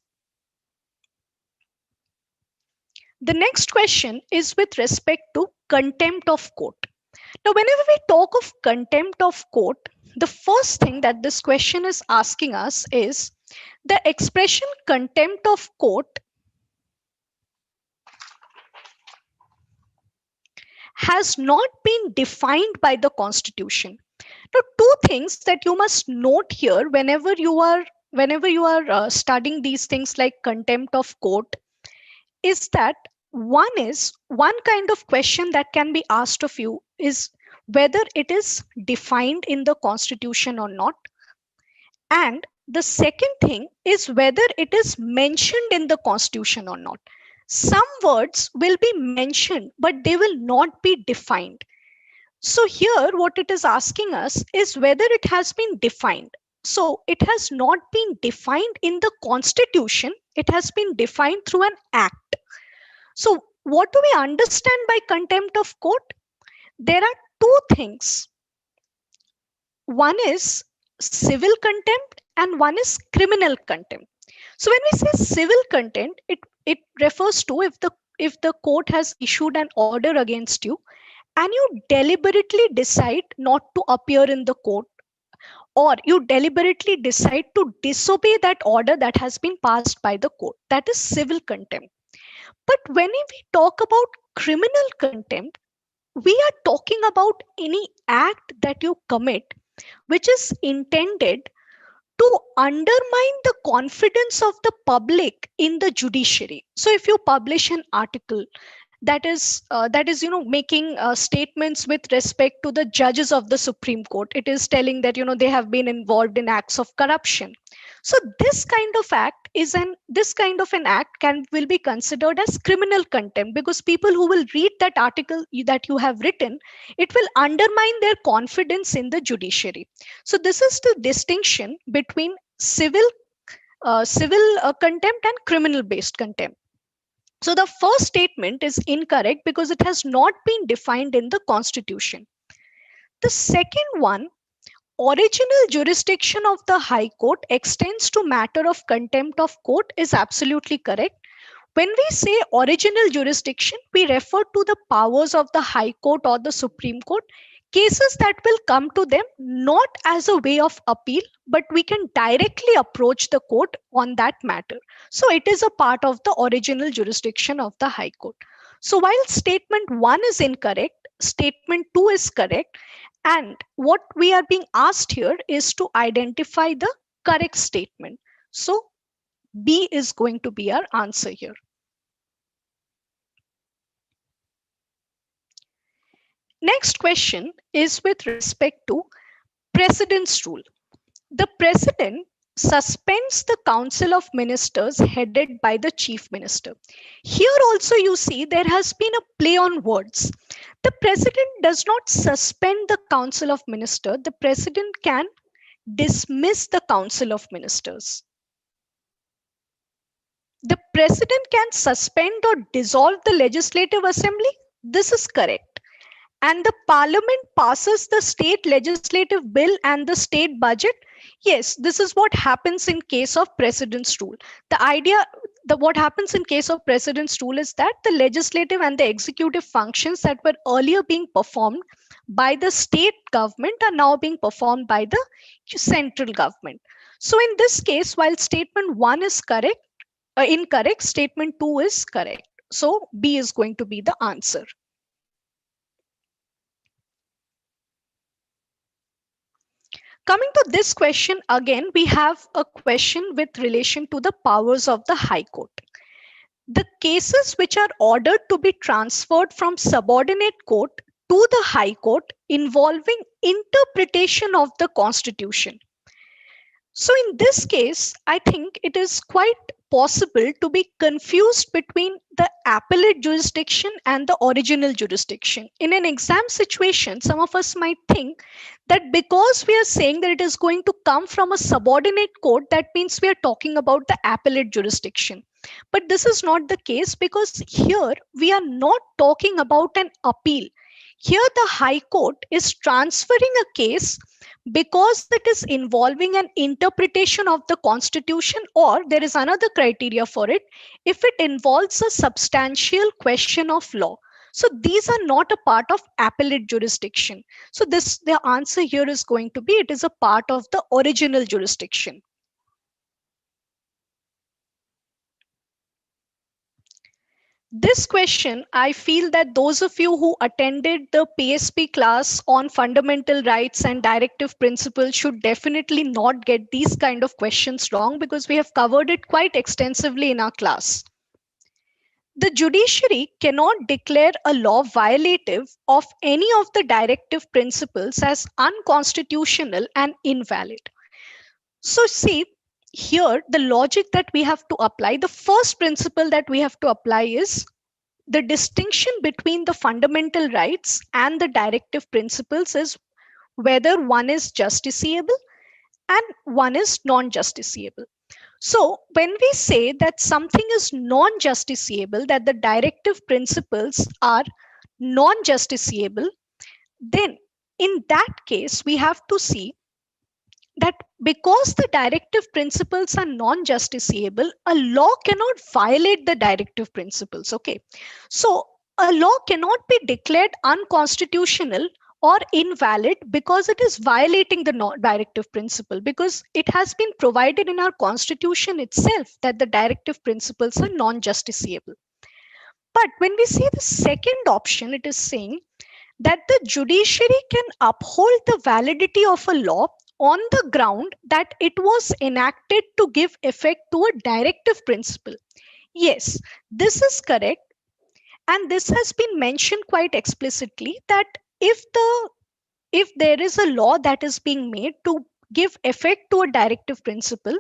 The next question is with respect to contempt of court. Now, whenever we talk of contempt of court, the first thing that this question is asking us is the expression contempt of court has not been defined by the Constitution. Now, two things that you must note here whenever you are studying these things like contempt of court is that one kind of question that can be asked of you is whether it is defined in the Constitution or not. And the second thing is whether it is mentioned in the Constitution or not. Some words will be mentioned, but they will not be defined. So here, what it is asking us is whether it has been defined. So it has not been defined in the Constitution. It has been defined through an act. So what do we understand by contempt of court? There are two things. One is civil contempt and one is criminal contempt. So when we say civil contempt, it refers to if the court has issued an order against you and you deliberately decide not to appear in the court, or you deliberately decide to disobey that order that has been passed by the court. That is civil contempt. But when we talk about criminal contempt, we are talking about any act that you commit which is intended to undermine the confidence of the public in the judiciary. So if you publish an article that is making statements with respect to the judges of the Supreme Court, it is telling that they have been involved in acts of corruption. So this kind of an act will be considered as criminal contempt, because people who will read that article that you have written, it will undermine their confidence in the judiciary. So this is the distinction between civil contempt and criminal based contempt. So the first statement is incorrect because it has not been defined in the Constitution. The second one, original jurisdiction of the High Court extends to matter of contempt of court, is absolutely correct. When we say original jurisdiction, we refer to the powers of the High Court or the Supreme Court, cases that will come to them not as a way of appeal, but we can directly approach the court on that matter. So it is a part of the original jurisdiction of the High Court. So while statement 1 is incorrect, statement 2 is correct. And what we are being asked here is to identify the correct statement. So B is going to be our answer here. Next question is with respect to President's rule. The President suspends the Council of Ministers headed by the Chief Minister. Here also you see there has been a play on words. The President does not suspend the Council of Ministers. The President can dismiss the Council of Ministers. The President can suspend or dissolve the Legislative Assembly. This is correct. And the Parliament passes the state legislative bill and the state budget. Yes, this is what happens in case of President's rule. The idea, what happens in case of precedence rule is that the legislative and the executive functions that were earlier being performed by the state government are now being performed by the central government. So in this case, while statement 1 is incorrect, statement 2 is correct. So B is going to be the answer. Coming to this question, again, we have a question with relation to the powers of the High Court. The cases which are ordered to be transferred from subordinate court to the High Court involving interpretation of the Constitution. So in this case, I think it is quite possible to be confused between the appellate jurisdiction and the original jurisdiction. In an exam situation, some of us might think that because we are saying that it is going to come from a subordinate court, that means we are talking about the appellate jurisdiction. But this is not the case, because here we are not talking about an appeal. Here the High Court is transferring a case because it is involving an interpretation of the Constitution, or there is another criteria for it, if it involves a substantial question of law. So these are not a part of appellate jurisdiction. So the answer here is going to be, it is a part of the original jurisdiction. This question, I feel that those of you who attended the PSP class on fundamental rights and directive principles should definitely not get these kind of questions wrong, because we have covered it quite extensively in our class. The judiciary cannot declare a law violative of any of the directive principles as unconstitutional and invalid. So see, here the logic that we have to apply, the first principle that we have to apply is the distinction between the fundamental rights and the directive principles is whether one is justiciable and one is non-justiciable. So when we say that something is non-justiciable, that the directive principles are non-justiciable, then in that case we have to see that because the directive principles are non-justiciable, a law cannot violate the directive principles. Okay, so a law cannot be declared unconstitutional or invalid because it is violating the directive principle, because it has been provided in our Constitution itself that the directive principles are non-justiciable. But when we see the second option, it is saying that the judiciary can uphold the validity of a law on the ground that it was enacted to give effect to a directive principle. Yes, this is correct. And this has been mentioned quite explicitly that if there is a law that is being made to give effect to a directive principle,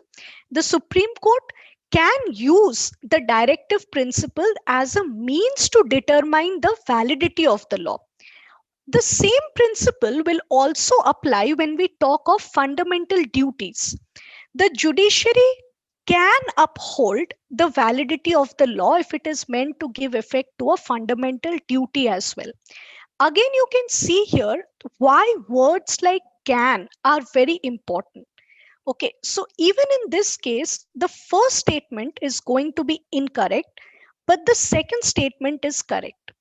the Supreme Court can use the directive principle as a means to determine the validity of the law. The same principle will also apply when we talk of fundamental duties. The judiciary can uphold the validity of the law if it is meant to give effect to a fundamental duty as well. Again, you can see here why words like can are very important. Okay, so even in this case, the first statement is going to be incorrect, but the second statement is correct.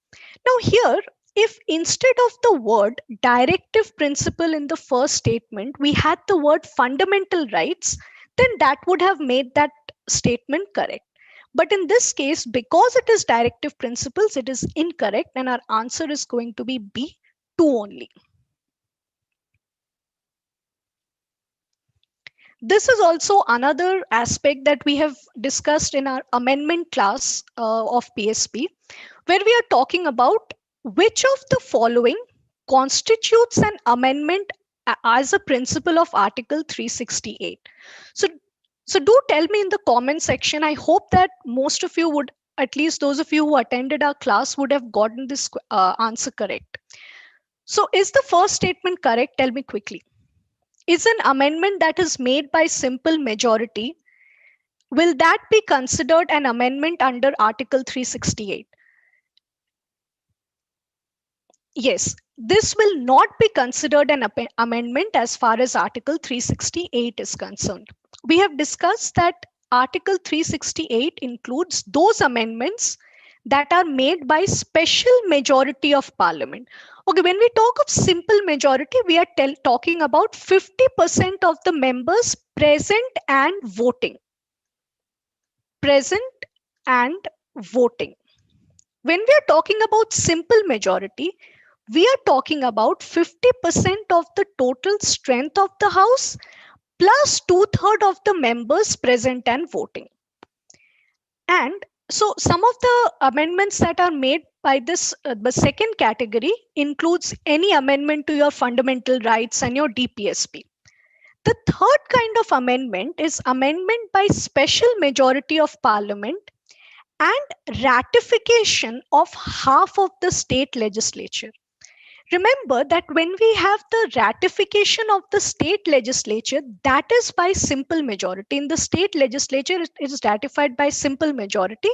Now here, if instead of the word directive principle in the first statement, we had the word fundamental rights, then that would have made that statement correct. But in this case, because it is directive principles, it is incorrect, and our answer is going to be B, 2 only. This is also another aspect that we have discussed in our amendment class of PSP, where we are talking about which of the following constitutes an amendment as a principle of Article 368. So do tell me in the comment section. I hope that most of you would, at least those of you who attended our class, would have gotten this answer correct. So is the first statement correct? Tell me quickly. Is an amendment that is made by simple majority, will that be considered an amendment under Article 368? Yes, this will not be considered an amendment as far as Article 368 is concerned. We have discussed that Article 368 includes those amendments that are made by special majority of Parliament. Okay, when we talk of simple majority, we are talking about 50% of the members present and voting. Present and voting. When we are talking about simple majority, we are talking about 50% of the total strength of the House plus 2/3 of the members present and voting. And so some of the amendments that are made by this the second category includes any amendment to your fundamental rights and your DPSP. The third kind of amendment is amendment by special majority of Parliament and ratification of half of the state legislature. Remember that when we have the ratification of the state legislature, that is by simple majority. In the state legislature, it is ratified by simple majority.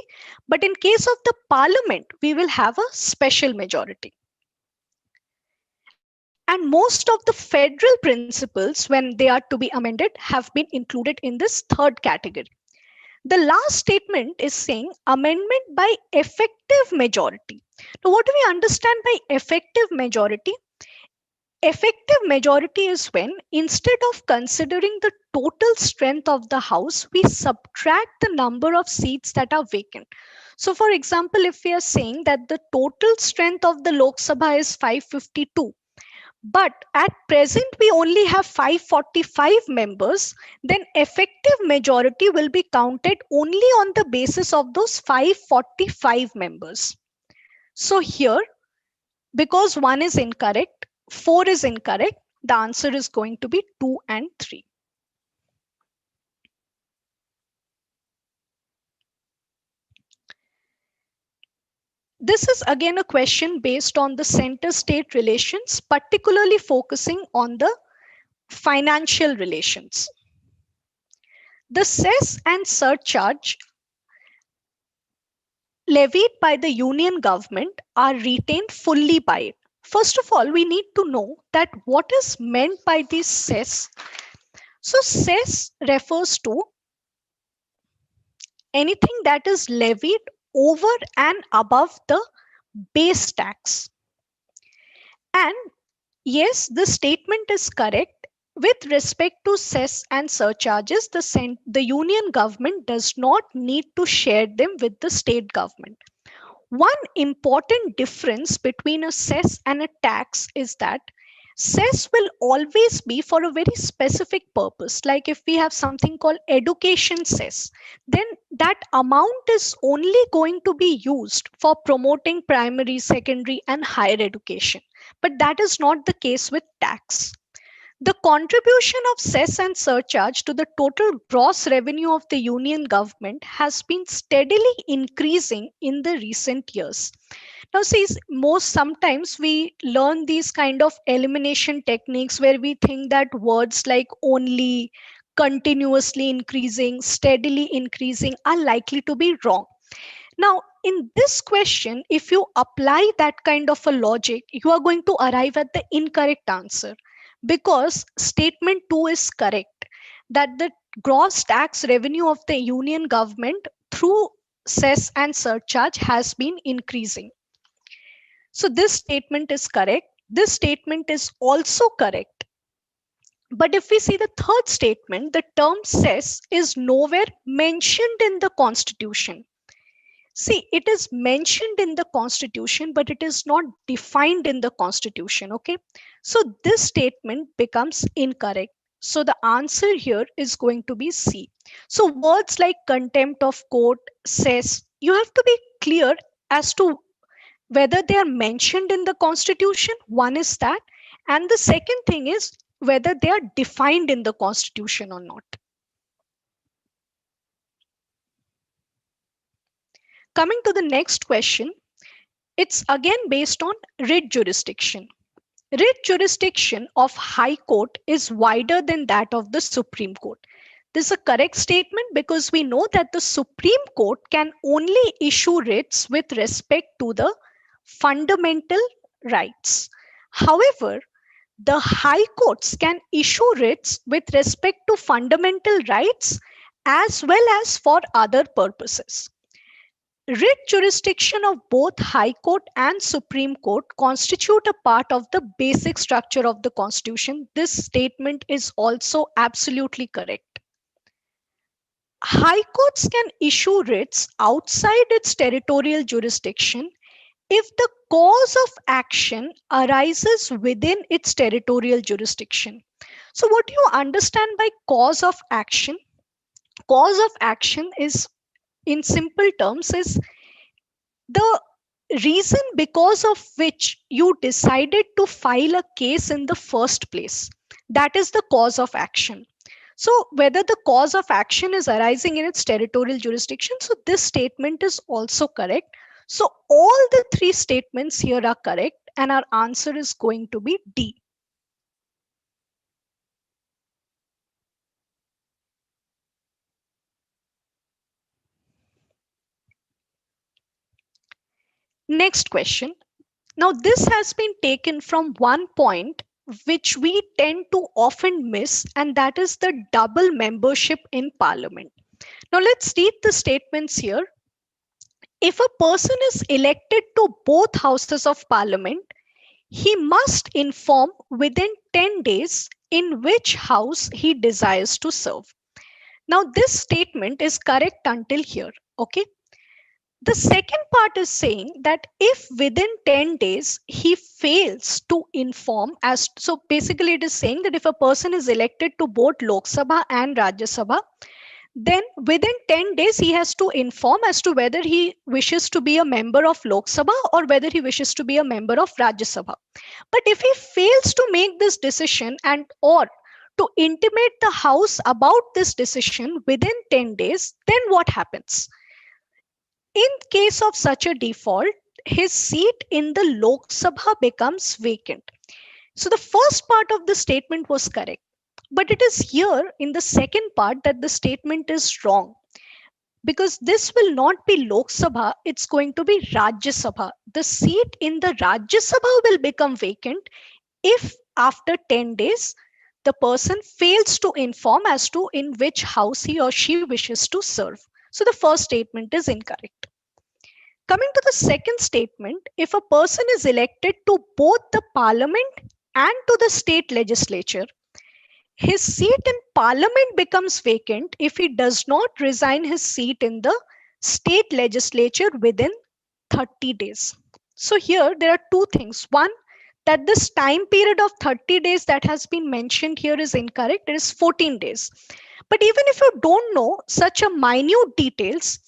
But in case of the Parliament, we will have a special majority. And most of the federal principles, when they are to be amended, have been included in this third category. The last statement is saying amendment by effective majority. Now, what do we understand by effective majority? Effective majority is when, instead of considering the total strength of the House, we subtract the number of seats that are vacant. So, for example, if we are saying that the total strength of the Lok Sabha is 552, but at present we only have 545 members, then effective majority will be counted only on the basis of those 545 members. So here, because 1 is incorrect, 4 is incorrect, the answer is going to be 2 and 3. This is again a question based on the center-state relations, particularly focusing on the financial relations. The cess and surcharge levied by the union government are retained fully by it. First of all, we need to know that what is meant by this cess. So cess refers to anything that is levied over and above the base tax. And yes, the statement is correct. With respect to cess and surcharges, the union government does not need to share them with the state government. One important difference between a cess and a tax is that cess will always be for a very specific purpose. Like if we have something called education cess, then that amount is only going to be used for promoting primary, secondary, and higher education. But that is not the case with tax. The contribution of cess and surcharge to the total gross revenue of the union government has been steadily increasing in the recent years. Now, see, sometimes we learn these kind of elimination techniques where we think that words like only, continuously increasing, steadily increasing are likely to be wrong. Now, in this question, if you apply that kind of a logic, you are going to arrive at the incorrect answer. Because statement 2 is correct, that the gross tax revenue of the union government through cess and surcharge has been increasing. So this statement is correct. This statement is also correct. But if we see the third statement, the term cess is nowhere mentioned in the Constitution. See, it is mentioned in the Constitution, but it is not defined in the Constitution. Okay. So this statement becomes incorrect. So the answer here is going to be C. So words like contempt of court, cess, you have to be clear as to whether they are mentioned in the Constitution. One is that. And the second thing is whether they are defined in the Constitution or not. Coming to the next question, it's again based on writ jurisdiction. Writ jurisdiction of High Court is wider than that of the Supreme Court. This is a correct statement because we know that the Supreme Court can only issue writs with respect to the fundamental rights. However, the High Courts can issue writs with respect to fundamental rights as well as for other purposes. Writ jurisdiction of both High Court and Supreme Court constitute a part of the basic structure of the Constitution. This statement is also absolutely correct. High courts can issue writs outside its territorial jurisdiction if the cause of action arises within its territorial jurisdiction. So, what do you understand by cause of action? Cause of action is, in simple terms, is the reason because of which you decided to file a case in the first place. That is the cause of action. So whether the cause of action is arising in its territorial jurisdiction, so this statement is also correct. So all the three statements here are correct, and our answer is going to be D. Next question. Now this has been taken from one point which we tend to often miss, and that is the double membership in Parliament. Now let's read the statements here. If a person is elected to both houses of Parliament, he must inform within 10 days in which house he desires to serve. Now this statement is correct until here. Okay. The second part is saying that if within 10 days he fails to inform, as so basically it is saying that if a person is elected to both Lok Sabha and Rajya Sabha, then within 10 days he has to inform as to whether he wishes to be a member of Lok Sabha or whether he wishes to be a member of Rajya Sabha. But if he fails to make this decision and or to intimate the House about this decision within 10 days, then what happens? In case of such a default, his seat in the Lok Sabha becomes vacant. So the first part of the statement was correct. But it is here in the second part that the statement is wrong. Because this will not be Lok Sabha, it's going to be Rajya Sabha. The seat in the Rajya Sabha will become vacant if after 10 days the person fails to inform as to in which house he or she wishes to serve. So the first statement is incorrect. Coming to the second statement, if a person is elected to both the Parliament and to the state legislature, his seat in Parliament becomes vacant if he does not resign his seat in the state legislature within 30 days. So here there are two things. One, that this time period of 30 days that has been mentioned here is incorrect. It is 14 days. But even if you don't know such a minute details,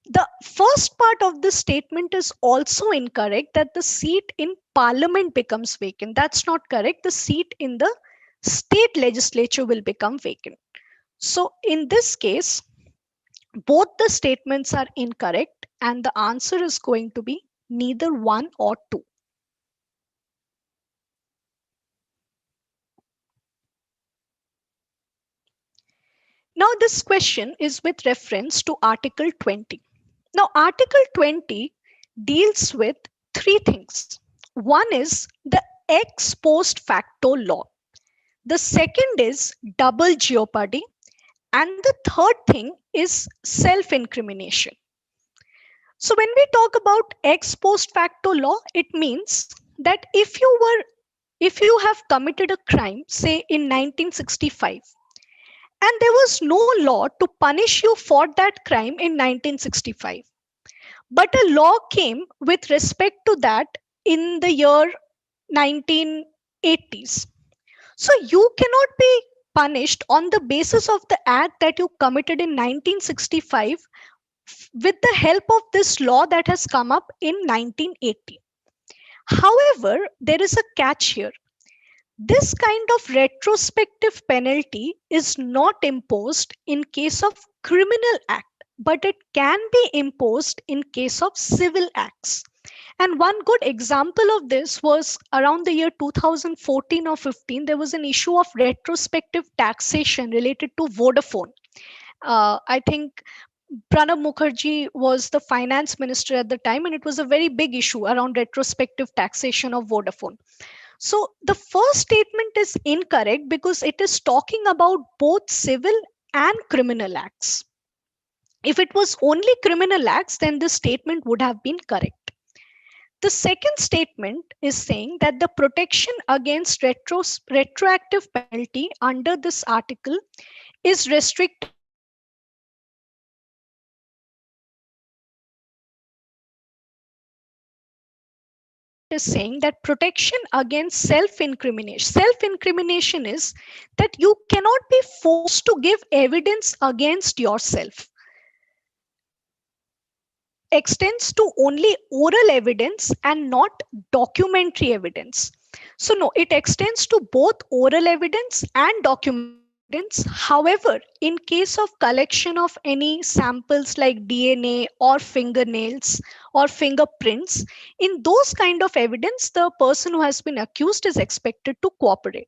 the first part of this statement is also incorrect, that the seat in Parliament becomes vacant. That's not correct. The seat in the state legislature will become vacant. So in this case, both the statements are incorrect, and the answer is going to be neither 1 or 2. Now this question is with reference to Article 20. Now Article 20 deals with three things. One is the ex post facto law. The second is double jeopardy. And the third thing is self-incrimination. So when we talk about ex post facto law, it means that if you have committed a crime, say in 1965, and there was no law to punish you for that crime in 1965, but a law came with respect to that in the year 1980s. So you cannot be punished on the basis of the act that you committed in 1965 with the help of this law that has come up in 1980. However, there is a catch here. This kind of retrospective penalty is not imposed in case of criminal act, but it can be imposed in case of civil acts. And one good example of this was around the year 2014 or 15, there was an issue of retrospective taxation related to Vodafone. I think Pranab Mukherjee was the finance minister at the time, and it was a very big issue around retrospective taxation of Vodafone. So the first statement is incorrect because it is talking about both civil and criminal acts. If it was only criminal acts, then this statement would have been correct. The second statement is saying that the protection against retroactive penalty under this article is restricted to only oral evidence and documentary evidence. The third statement is saying that protection against self-incrimination. Self-incrimination is that you cannot be forced to give evidence against yourself. Extends to only oral evidence and not documentary evidence. So no, it extends to both oral evidence and documentary evidence. However, in case of collection of any samples like DNA or fingernails or fingerprints, in those kind of evidence, the person who has been accused is expected to cooperate.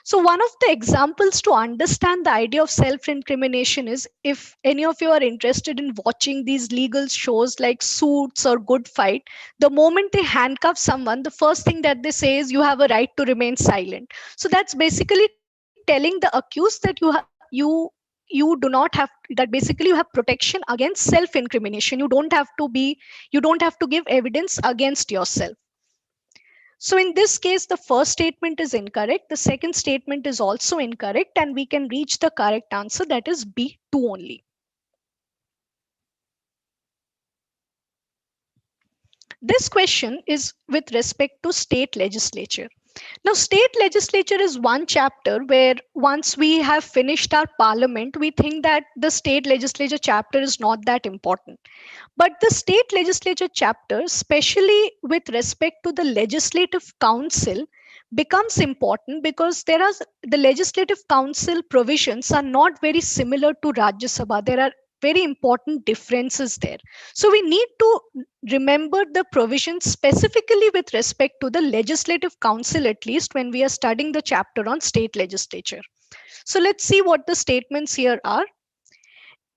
So one of the examples to understand the idea of self-incrimination is, if any of you are interested in watching these legal shows like Suits or Good Fight, the moment they handcuff someone, the first thing that they say is you have a right to remain silent. So that's basically telling the accused that you do not have, that basically you have protection against self-incrimination. You don't have to give evidence against yourself. So in this case, the first statement is incorrect. The second statement is also incorrect, and we can reach the correct answer, that is B2 only. This question is with respect to state legislature. Now, state legislature is one chapter where once we have finished our parliament, we think that the state legislature chapter is not that important. But the state legislature chapter, especially with respect to the legislative council, becomes important because the legislative council provisions are not very similar to Rajya Sabha. There are very important differences there. So we need to remember the provisions specifically with respect to the legislative council, at least when we are studying the chapter on state legislature. So let's see what the statements here are.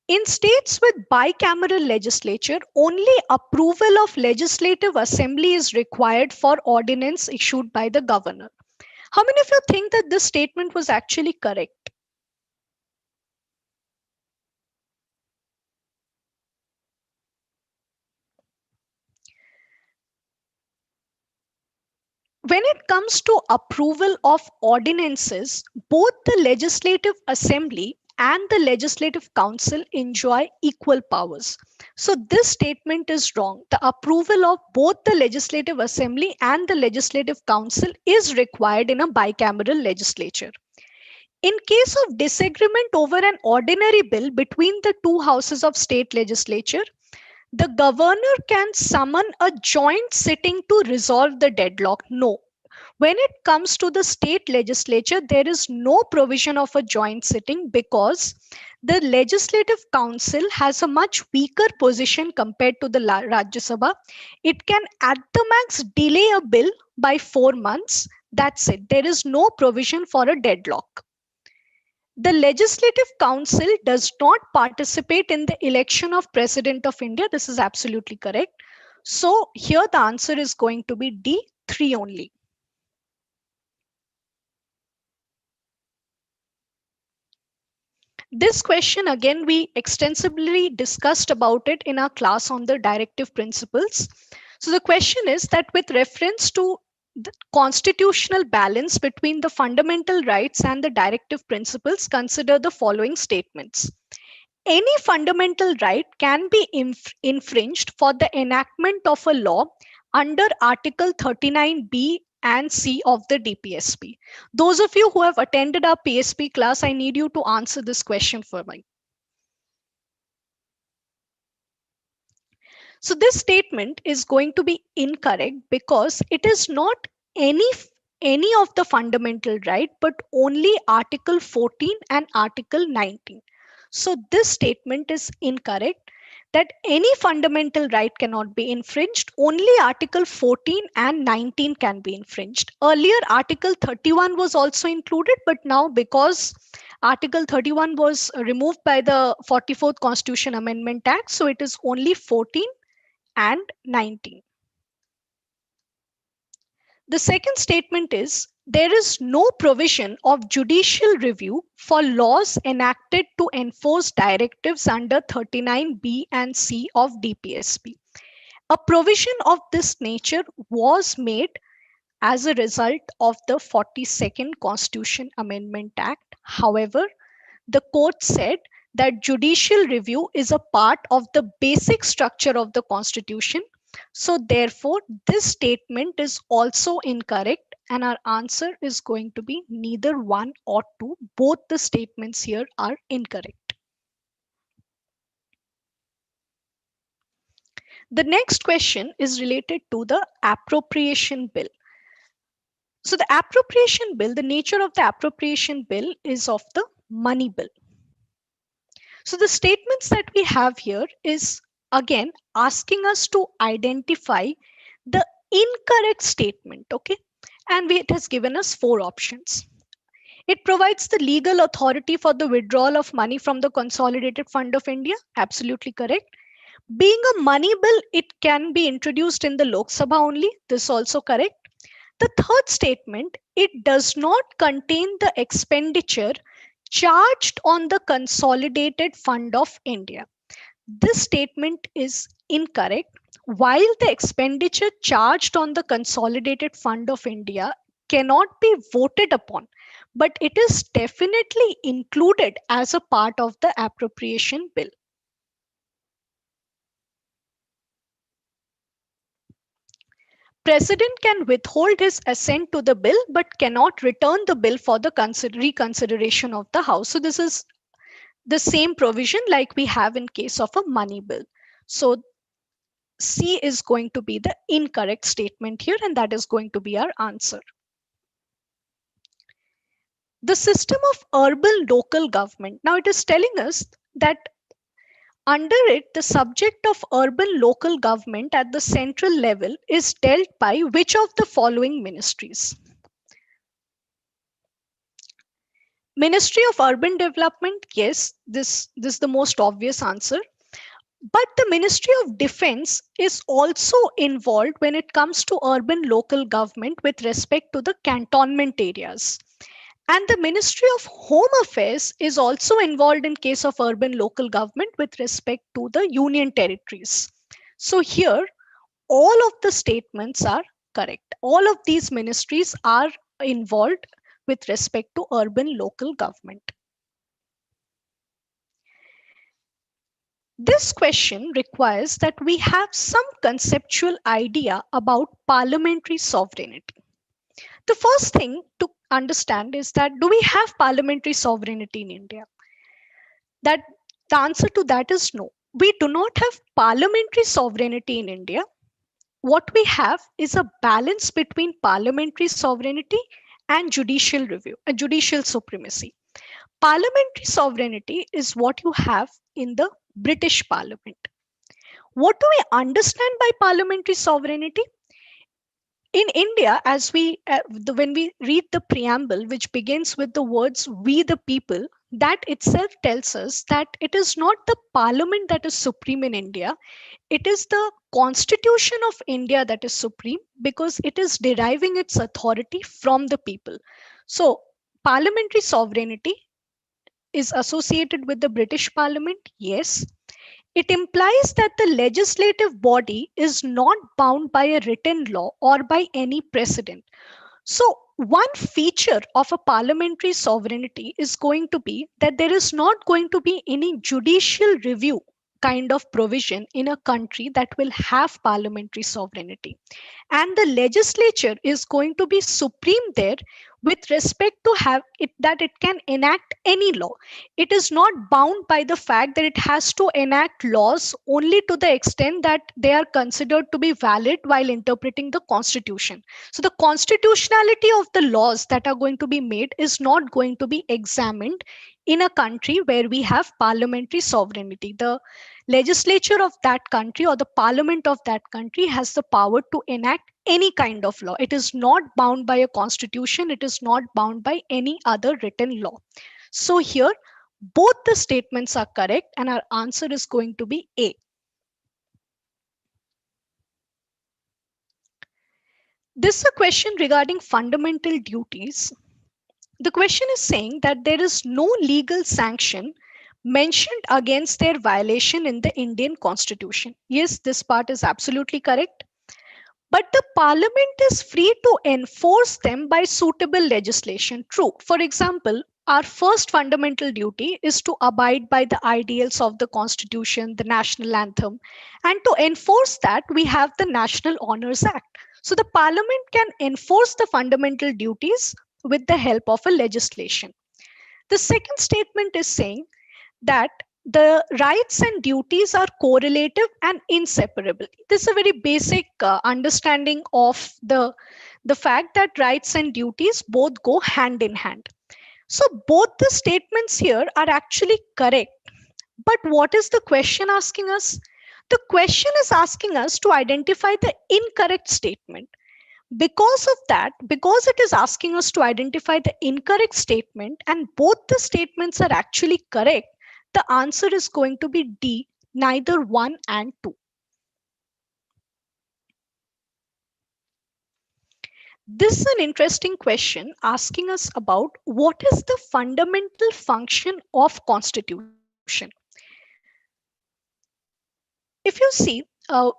In states with bicameral legislature, only approval of legislative assembly is required for ordinance issued by the governor. How many of you think that this statement was actually correct? When it comes to approval of ordinances, both the legislative assembly and the legislative council enjoy equal powers. So this statement is wrong. The approval of both the legislative assembly and the legislative council is required in a bicameral legislature. In case of disagreement over an ordinary bill between the two houses of state legislature, the governor can summon a joint sitting to resolve the deadlock. No. When it comes to the state legislature, there is no provision of a joint sitting because the legislative council has a much weaker position compared to the Rajya Sabha. It can at the max delay a bill by 4 months. That's it. There is no provision for a deadlock. The Legislative Council does not participate in the election of President of India. This is absolutely correct. So here the answer is going to be D3 only. This question, again, we extensively discussed about it in our class on the directive principles. So the question is that with reference to the constitutional balance between the fundamental rights and the directive principles, consider the following statements. Any fundamental right can be infringed for the enactment of a law under Article 39B and C of the DPSP. Those of you who have attended our PSP class, I need you to answer this question for me. So this statement is going to be incorrect because it is not any of the fundamental right, but only Article 14 and Article 19. So this statement is incorrect, that any fundamental right cannot be infringed. Only Article 14 and 19 can be infringed. Earlier, Article 31 was also included, but now because Article 31 was removed by the 44th Constitution Amendment Act, so it is only 14 and 19. The second statement is there is no provision of judicial review for laws enacted to enforce directives under 39B and C of DPSP. A provision of this nature was made as a result of the 42nd Constitution Amendment Act. However, the court said that judicial review is a part of the basic structure of the Constitution. So, therefore, this statement is also incorrect, and our answer is going to be neither one or two. Both the statements here are incorrect. The next question is related to the appropriation bill. So the appropriation bill, the nature of the appropriation bill is of the money bill. So the statements that we have here is again asking us to identify the incorrect statement, okay? And it has given us 4 options. It provides the legal authority for the withdrawal of money from the Consolidated Fund of India. Absolutely correct. Being a money bill, it can be introduced in the Lok Sabha only. This also correct. The third statement, it does not contain the expenditure charged on the Consolidated Fund of India. This statement is incorrect. While the expenditure charged on the Consolidated Fund of India cannot be voted upon, but it is definitely included as a part of the appropriation bill. President can withhold his assent to the bill but cannot return the bill for the reconsideration of the House. So this is the same provision like we have in case of a money bill. So C is going to be the incorrect statement here, and that is going to be our answer. The system of urban local government. Now it is telling us that under it, the subject of urban local government at the central level is dealt by which of the following ministries? Ministry of Urban Development, yes, this is the most obvious answer. But the Ministry of Defense is also involved when it comes to urban local government with respect to the cantonment areas. And the Ministry of Home Affairs is also involved in case of urban local government with respect to the union territories. So here, all of the statements are correct. All of these ministries are involved with respect to urban local government. This question requires that we have some conceptual idea about parliamentary sovereignty. The first thing to understand is that do we have parliamentary sovereignty in India? That the answer to that is no. We do not have parliamentary sovereignty in India. What we have is a balance between parliamentary sovereignty and judicial review, a judicial supremacy. Parliamentary sovereignty is what you have in the British Parliament. What do we understand by parliamentary sovereignty? In India, as when we read the preamble, which begins with the words "we the people," that itself tells us that it is not the parliament that is supreme in India. It is the Constitution of India that is supreme because it is deriving its authority from the people. So, parliamentary sovereignty is associated with the British Parliament, yes. It implies that the legislative body is not bound by a written law or by any precedent. So, one feature of a parliamentary sovereignty is going to be that there is not going to be any judicial review kind of provision in a country that will have parliamentary sovereignty. And the legislature is going to be supreme there with respect to have it that it can enact any law. It is not bound by the fact that it has to enact laws only to the extent that they are considered to be valid while interpreting the constitution. So the constitutionality of the laws that are going to be made is not going to be examined in a country where we have parliamentary sovereignty. The legislature of that country or the parliament of that country has the power to enact any kind of law. It is not bound by a constitution. It is not bound by any other written law. So here, both the statements are correct and our answer is going to be A. This is a question regarding fundamental duties. The question is saying that there is no legal sanction mentioned against their violation in the Indian Constitution. Yes, this part is absolutely correct. But the parliament is free to enforce them by suitable legislation. True. For example, our first fundamental duty is to abide by the ideals of the constitution, the national anthem, and to enforce that we have the National Honours Act. So the parliament can enforce the fundamental duties with the help of a legislation. The second statement is saying that the rights and duties are correlative and inseparable. This is a very basic understanding of the fact that rights and duties both go hand in hand. So both the statements here are actually correct. But what is the question asking us? The question is asking us to identify the incorrect statement. Because of that, because it is asking us to identify the incorrect statement and both the statements are actually correct, the answer is going to be D, neither 1 and 2. This is an interesting question asking us about what is the fundamental function of constitution. If you see,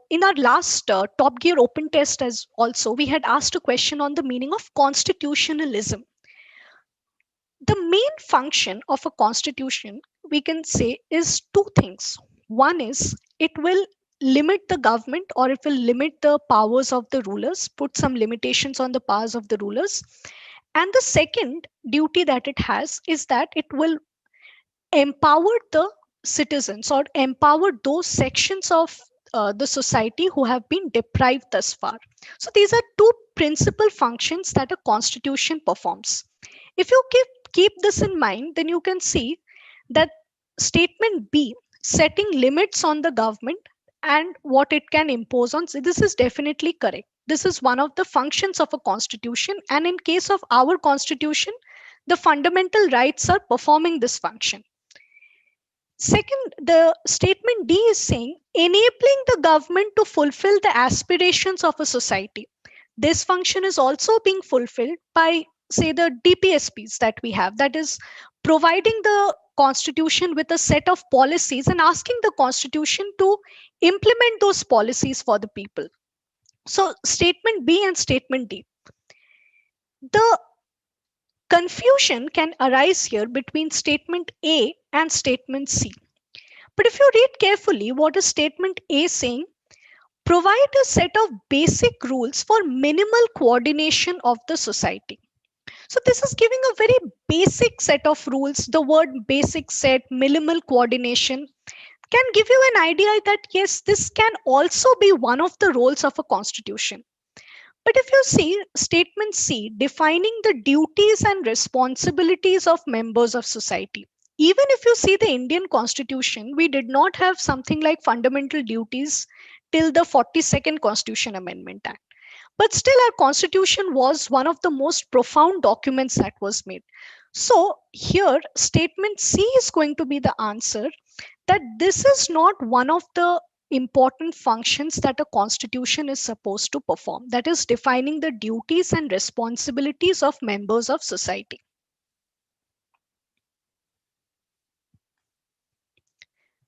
in our last Top Gear open test as also, we had asked a question on the meaning of constitutionalism. The main function of a constitution, we can say, is two things. One is it will limit the government, or it will limit the powers of the rulers, put some limitations on the powers of the rulers. And the second duty that it has is that it will empower the citizens or empower those sections of the society who have been deprived thus far. So these are two principal functions that a constitution performs. If you keep this in mind, then you can see that statement B, setting limits on the government and what it can impose on, this is definitely correct. This is one of the functions of a constitution, and in case of our constitution, the fundamental rights are performing this function. Second, the statement D is saying enabling the government to fulfill the aspirations of a society. This function is also being fulfilled by, say, the DPSPs that we have, that is providing the constitution with a set of policies and asking the constitution to implement those policies for the people. So statement B and statement D. The confusion can arise here between statement A and statement C. But if you read carefully, what is statement A saying? Provide a set of basic rules for minimal coordination of the society. So this is giving a very basic set of rules. The word basic set, minimal coordination can give you an idea that yes, this can also be one of the roles of a constitution. But if you see statement C, defining the duties and responsibilities of members of society. Even if you see the Indian Constitution, we did not have something like fundamental duties till the 42nd Constitution Amendment Act. But still, our Constitution was one of the most profound documents that was made. So here, statement C is going to be the answer, that this is not one of the important functions that a constitution is supposed to perform, that is defining the duties and responsibilities of members of society.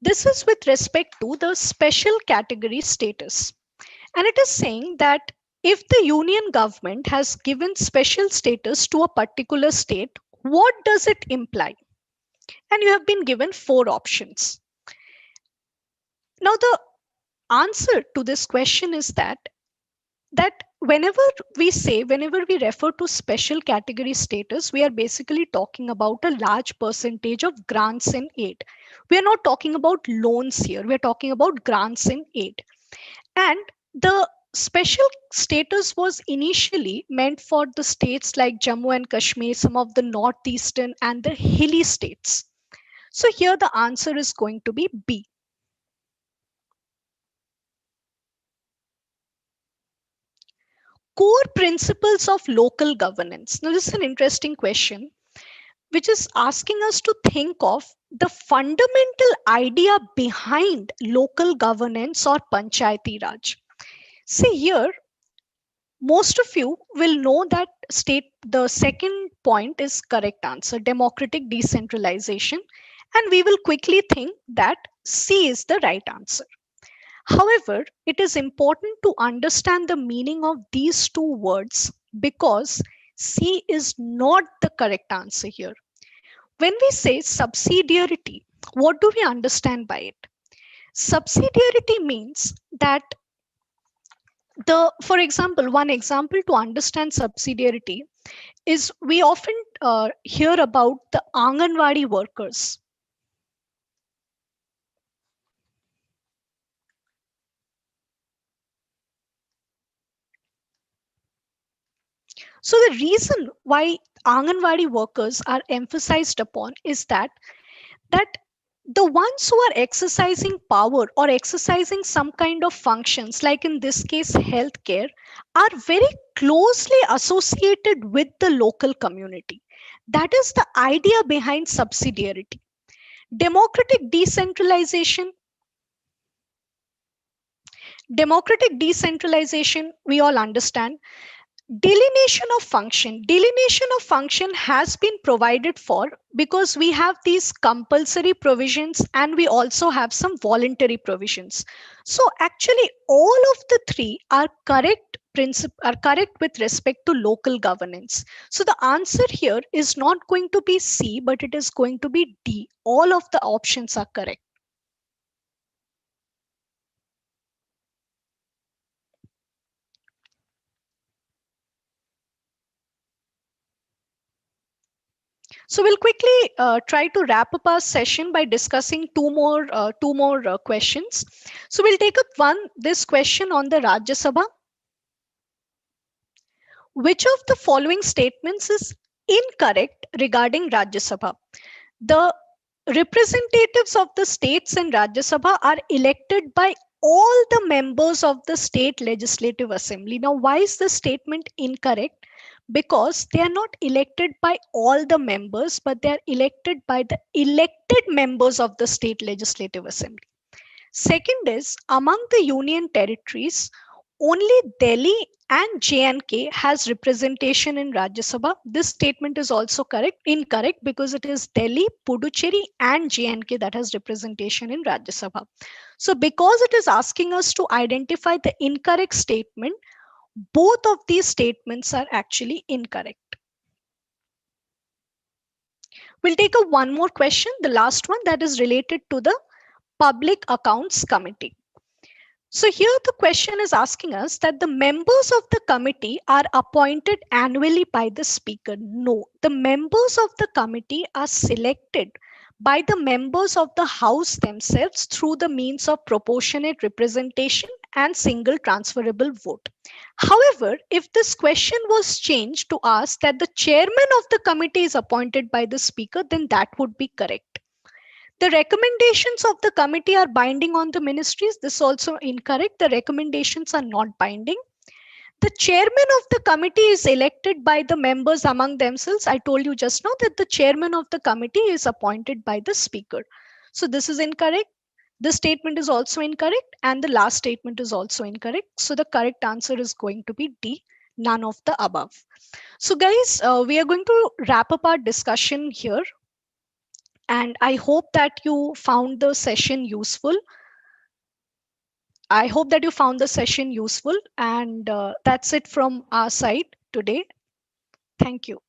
This is with respect to the special category status, and it is saying that if the union government has given special status to a particular state, what does it imply? And you have been given 4 options. Now the answer to this question is that whenever we refer to special category status, we are basically talking about a large percentage of grants and aid. We are not talking about loans here. We are talking about grants and aid. And the special status was initially meant for the states like Jammu and Kashmir, some of the northeastern and the hilly states. So here the answer is going to be B. Core principles of local governance. Now, this is an interesting question, which is asking us to think of the fundamental idea behind local governance or Panchayati Raj. See here, most of you will know that the second point is correct answer, democratic decentralization, and we will quickly think that C is the right answer. However, it is important to understand the meaning of these two words because C is not the correct answer here. When we say subsidiarity, what do we understand by it? Subsidiarity means that for example, one example to understand subsidiarity is we often hear about the Anganwadi workers. So the reason why Anganwadi workers are emphasized upon is that the ones who are exercising power or exercising some kind of functions, like in this case healthcare, are very closely associated with the local community. That is the idea behind subsidiarity. Democratic decentralization, we all understand. Delineation of function has been provided for because we have these compulsory provisions and we also have some voluntary provisions. So actually all of the three are correct with respect to local governance. So the answer here is not going to be C, but it is going to be D. All of the options are correct. So we'll quickly try to wrap up our session by discussing two more questions. So we'll take up this question on the Rajya Sabha. Which of the following statements is incorrect regarding Rajya Sabha? The representatives of the states in Rajya Sabha are elected by all the members of the state legislative assembly. Now, why is the statement incorrect? Because they are not elected by all the members, but they are elected by the elected members of the state legislative assembly. Second is, among the union territories, only Delhi and J&K has representation in Rajya Sabha. This statement is also incorrect because it is Delhi, Puducherry and J&K that has representation in Rajya Sabha. So because it is asking us to identify the incorrect statement, both of these statements are actually incorrect. We'll take one more question, the last one, that is related to the Public Accounts Committee. So here the question is asking us that the members of the committee are appointed annually by the speaker. No, the members of the committee are selected by the members of the house themselves through the means of proportionate representation and single transferable vote. However, if this question was changed to ask that the chairman of the committee is appointed by the speaker, then that would be correct. The recommendations of the committee are binding on the ministries. This is also incorrect. The recommendations are not binding. The chairman of the committee is elected by the members among themselves. I told you just now that the chairman of the committee is appointed by the speaker. So this is incorrect. This statement is also incorrect. And the last statement is also incorrect. So the correct answer is going to be D, none of the above. So guys, we are going to wrap up our discussion here. And I hope that you found the session useful. And that's it from our side today. Thank you.